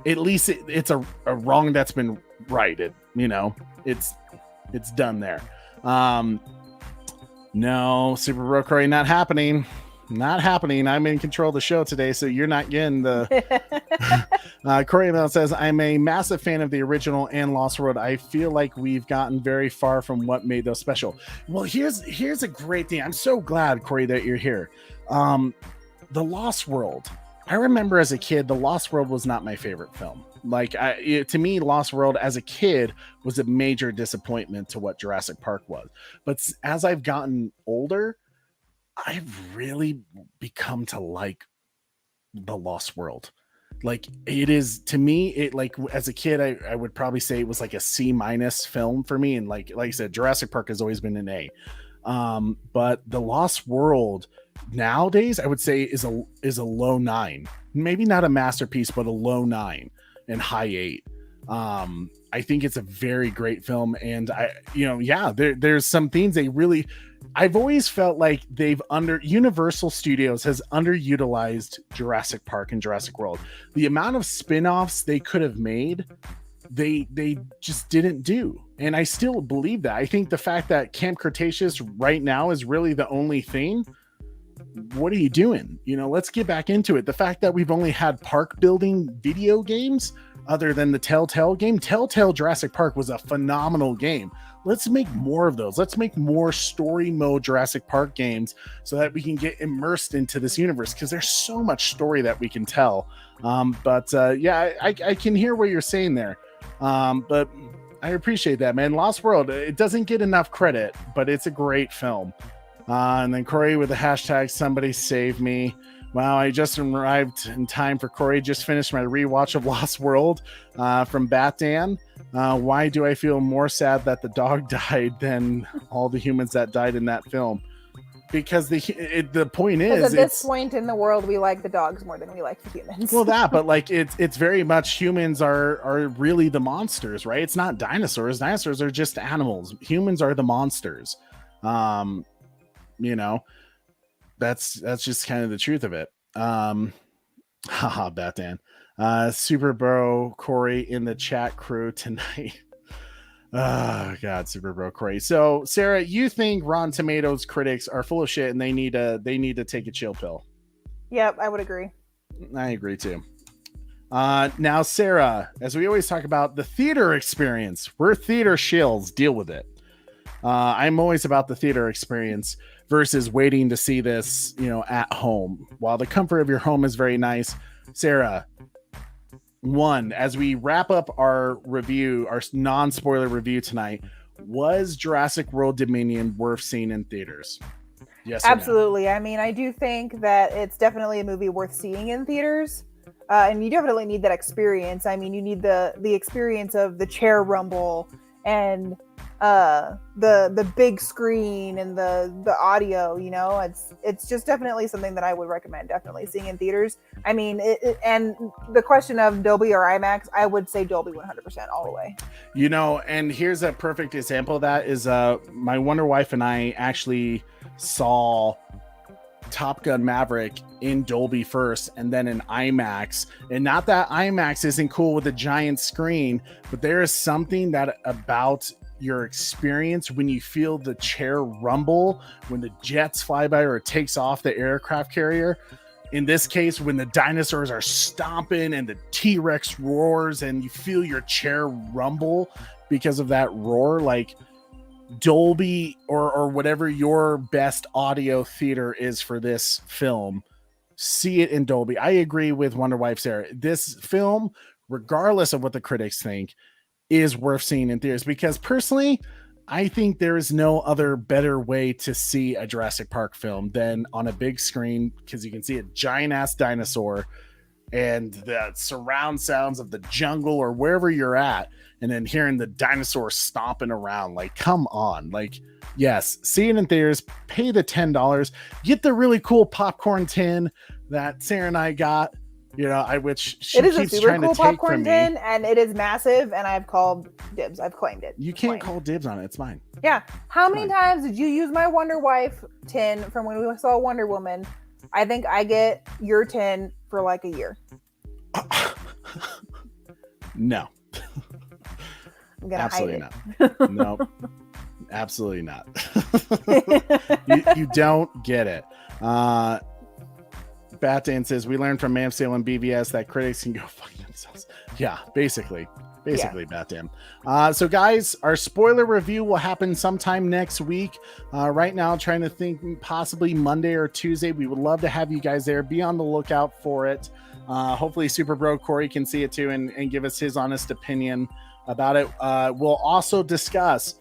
at least it's a wrong that's been righted. It's done there. No, Super Bro Corey, not happening. I'm in control of the show today, so you're not getting the Corey Mel says, I'm a massive fan of the original and Lost World. I feel like we've gotten very far from what made those special. Well, here's a great thing. I'm so glad, Corey, that you're here. The Lost World. I remember as a kid, The Lost World was not my favorite film. Like, to me, Lost World as a kid was a major disappointment to what Jurassic Park was. But as I've gotten older, I've really become to like The Lost World. Like, it is, to me, it like as a kid, I would probably say it was like a C- film for me. And like I said, Jurassic Park has always been an A. But The Lost World nowadays, I would say is a low 9, maybe not a masterpiece, but a low 9 and high 8. I think it's a very great film. And there's some things I've always felt like Universal Studios has underutilized Jurassic Park and Jurassic World. The amount of spin-offs they could have made, they just didn't do. And I still believe that. I think the fact that Camp Cretaceous right now is really the only thing. What are you doing? Let's get back into it. The fact that we've only had park building video games other than the Telltale game. Telltale Jurassic Park was a phenomenal game. Let's make more of those. Let's make more story mode Jurassic Park games so that we can get immersed into this universe, because there's so much story that we can tell. I can hear what you're saying there. But I appreciate that, man. Lost World, it doesn't get enough credit, but it's a great film. And then Corey with the hashtag somebody save me. Wow, I just arrived in time for Corey. Just finished my rewatch of Lost World from Bat Dan. Why do I feel more sad that the dog died than all the humans that died in that film? Because the point is, at this point in the world, we like the dogs more than we like the humans. Well, but like it's very much humans are really the monsters, right? It's not dinosaurs. Dinosaurs are just animals. Humans are the monsters. That's just kind of the truth of it. Haha, Batman. Super Bro Corey in the chat crew tonight. Oh God, Super Bro Corey. So Sarah, you think Rotten Tomatoes critics are full of shit and they need to take a chill pill? Yep, I would agree. I agree too. Now, Sarah, as we always talk about the theater experience, we're theater shills. Deal with it. I'm always about the theater experience versus waiting to see this, at home. While the comfort of your home is very nice, Sarah, as we wrap up our review, our non-spoiler review tonight, was Jurassic World Dominion worth seeing in theaters? Yes, absolutely. I mean, I do think that it's definitely a movie worth seeing in theaters, and you definitely need that experience. I mean, you need the experience of the chair rumble and the big screen and the audio. It's just definitely something that I would recommend definitely seeing in theaters. I mean, and the question of Dolby or IMAX, I would say Dolby 100% all the way. And here's a perfect example of that is my Wonder Wife and I actually saw Top Gun Maverick in Dolby first and then in IMAX. And not that IMAX isn't cool with a giant screen, but there is something that about your experience when you feel the chair rumble, when the jets fly by or it takes off the aircraft carrier. In this case, when the dinosaurs are stomping and the T-Rex roars and you feel your chair rumble because of that roar, like Dolby or whatever your best audio theater is for this film, see it in Dolby. I agree with Wonder Wife Sarah. This film, regardless of what the critics think, is worth seeing in theaters because personally, I think there is no other better way to see a Jurassic Park film than on a big screen because you can see a giant ass dinosaur and the surround sounds of the jungle or wherever you're at, and then hearing the dinosaurs stomping around. Like, come on. Like, yes, see it in theaters, pay the $10, get the really cool popcorn tin that Sarah and I got. Which she it is keeps a super trying cool to take popcorn from tin, me. and it is massive, and I've called dibs. I've claimed it. You can't call dibs on it. It's mine. Yeah. How many times did you use my Wonder Wife tin from when we saw Wonder Woman? I think I get your tin for like a year. No. I'm gonna absolutely hide it. Not. No. Absolutely not. you don't get it. Batman says, we learned from Man of Steel and BVS that critics can go fuck themselves. Yeah, basically, Batman. So guys, our spoiler review will happen sometime next week. Right now, trying to think possibly Monday or Tuesday. We would love to have you guys there. Be on the lookout for it. Hopefully Super Bro Corey can see it too and give us his honest opinion about it. We'll also discuss,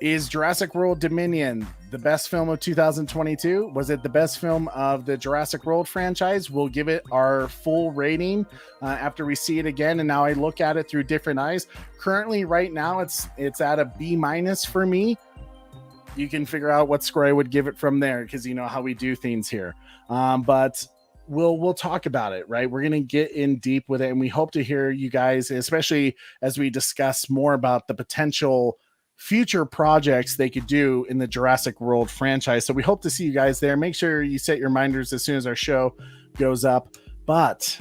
is Jurassic World Dominion the best film of 2022? Was it the best film of the Jurassic World franchise? We'll give it our full rating after we see it again. And now I look at it through different eyes. Currently, right now, it's at a B- for me. You can figure out what score I would give it from there because you know how we do things here. But we'll talk about it, right? We're going to get in deep with it, and we hope to hear you guys, especially as we discuss more about the potential future projects they could do in the Jurassic World franchise. So we hope to see you guys there. Make sure you set your reminders as soon as our show goes up. But,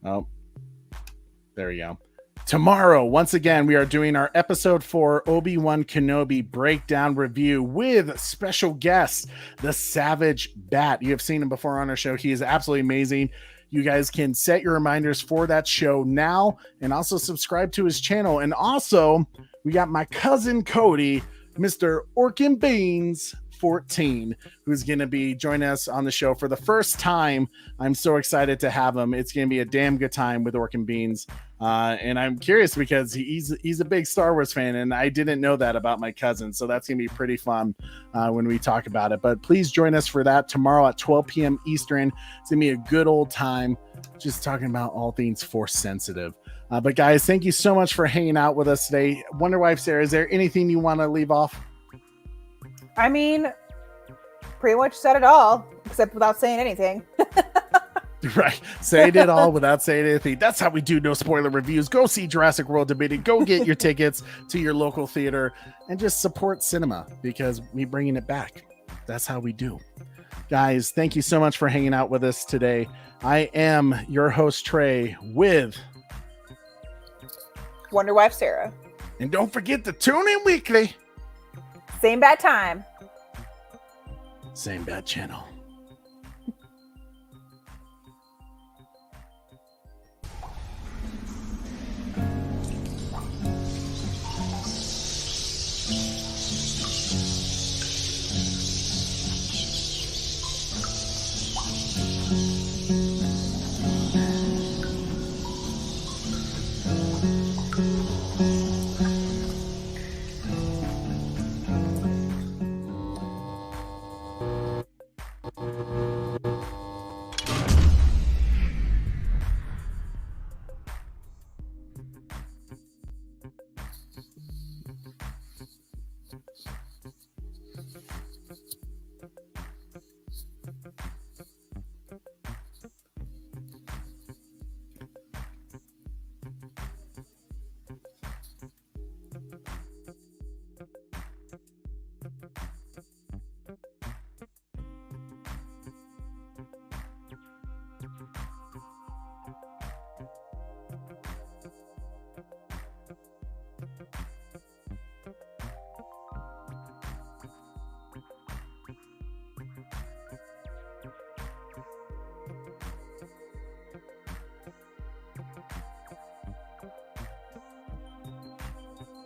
there we go. Tomorrow, once again, we are doing our episode 4 Obi-Wan Kenobi breakdown review with special guest, the Savage Bat. You have seen him before on our show. He is absolutely amazing. You guys can set your reminders for that show now and also subscribe to his channel. And also, we got my cousin Cody, Mr. Orkin Beans 14, who's going to be joining us on the show for the first time. I'm so excited to have him. It's going to be a damn good time with Orkin Beans. And I'm curious because he's a big Star Wars fan, and I didn't know that about my cousin. So that's going to be pretty fun when we talk about it. But please join us for that tomorrow at 12 p.m. Eastern. It's going to be a good old time just talking about all things Force sensitive. But guys, thank you so much for hanging out with us today. Wonder Wife Sarah, is there anything you want to leave off? I mean, pretty much said it all, except without saying anything. Right. Saying it all without saying anything. That's how we do no spoiler reviews. Go see Jurassic World Dominion. Go get your tickets to your local theater and just support cinema because we're bringing it back. That's how we do. Guys, thank you so much for hanging out with us today. I am your host, Trey, with Wonder Wife Sarah. And don't forget to tune in weekly. Same bad time. Same bad channel.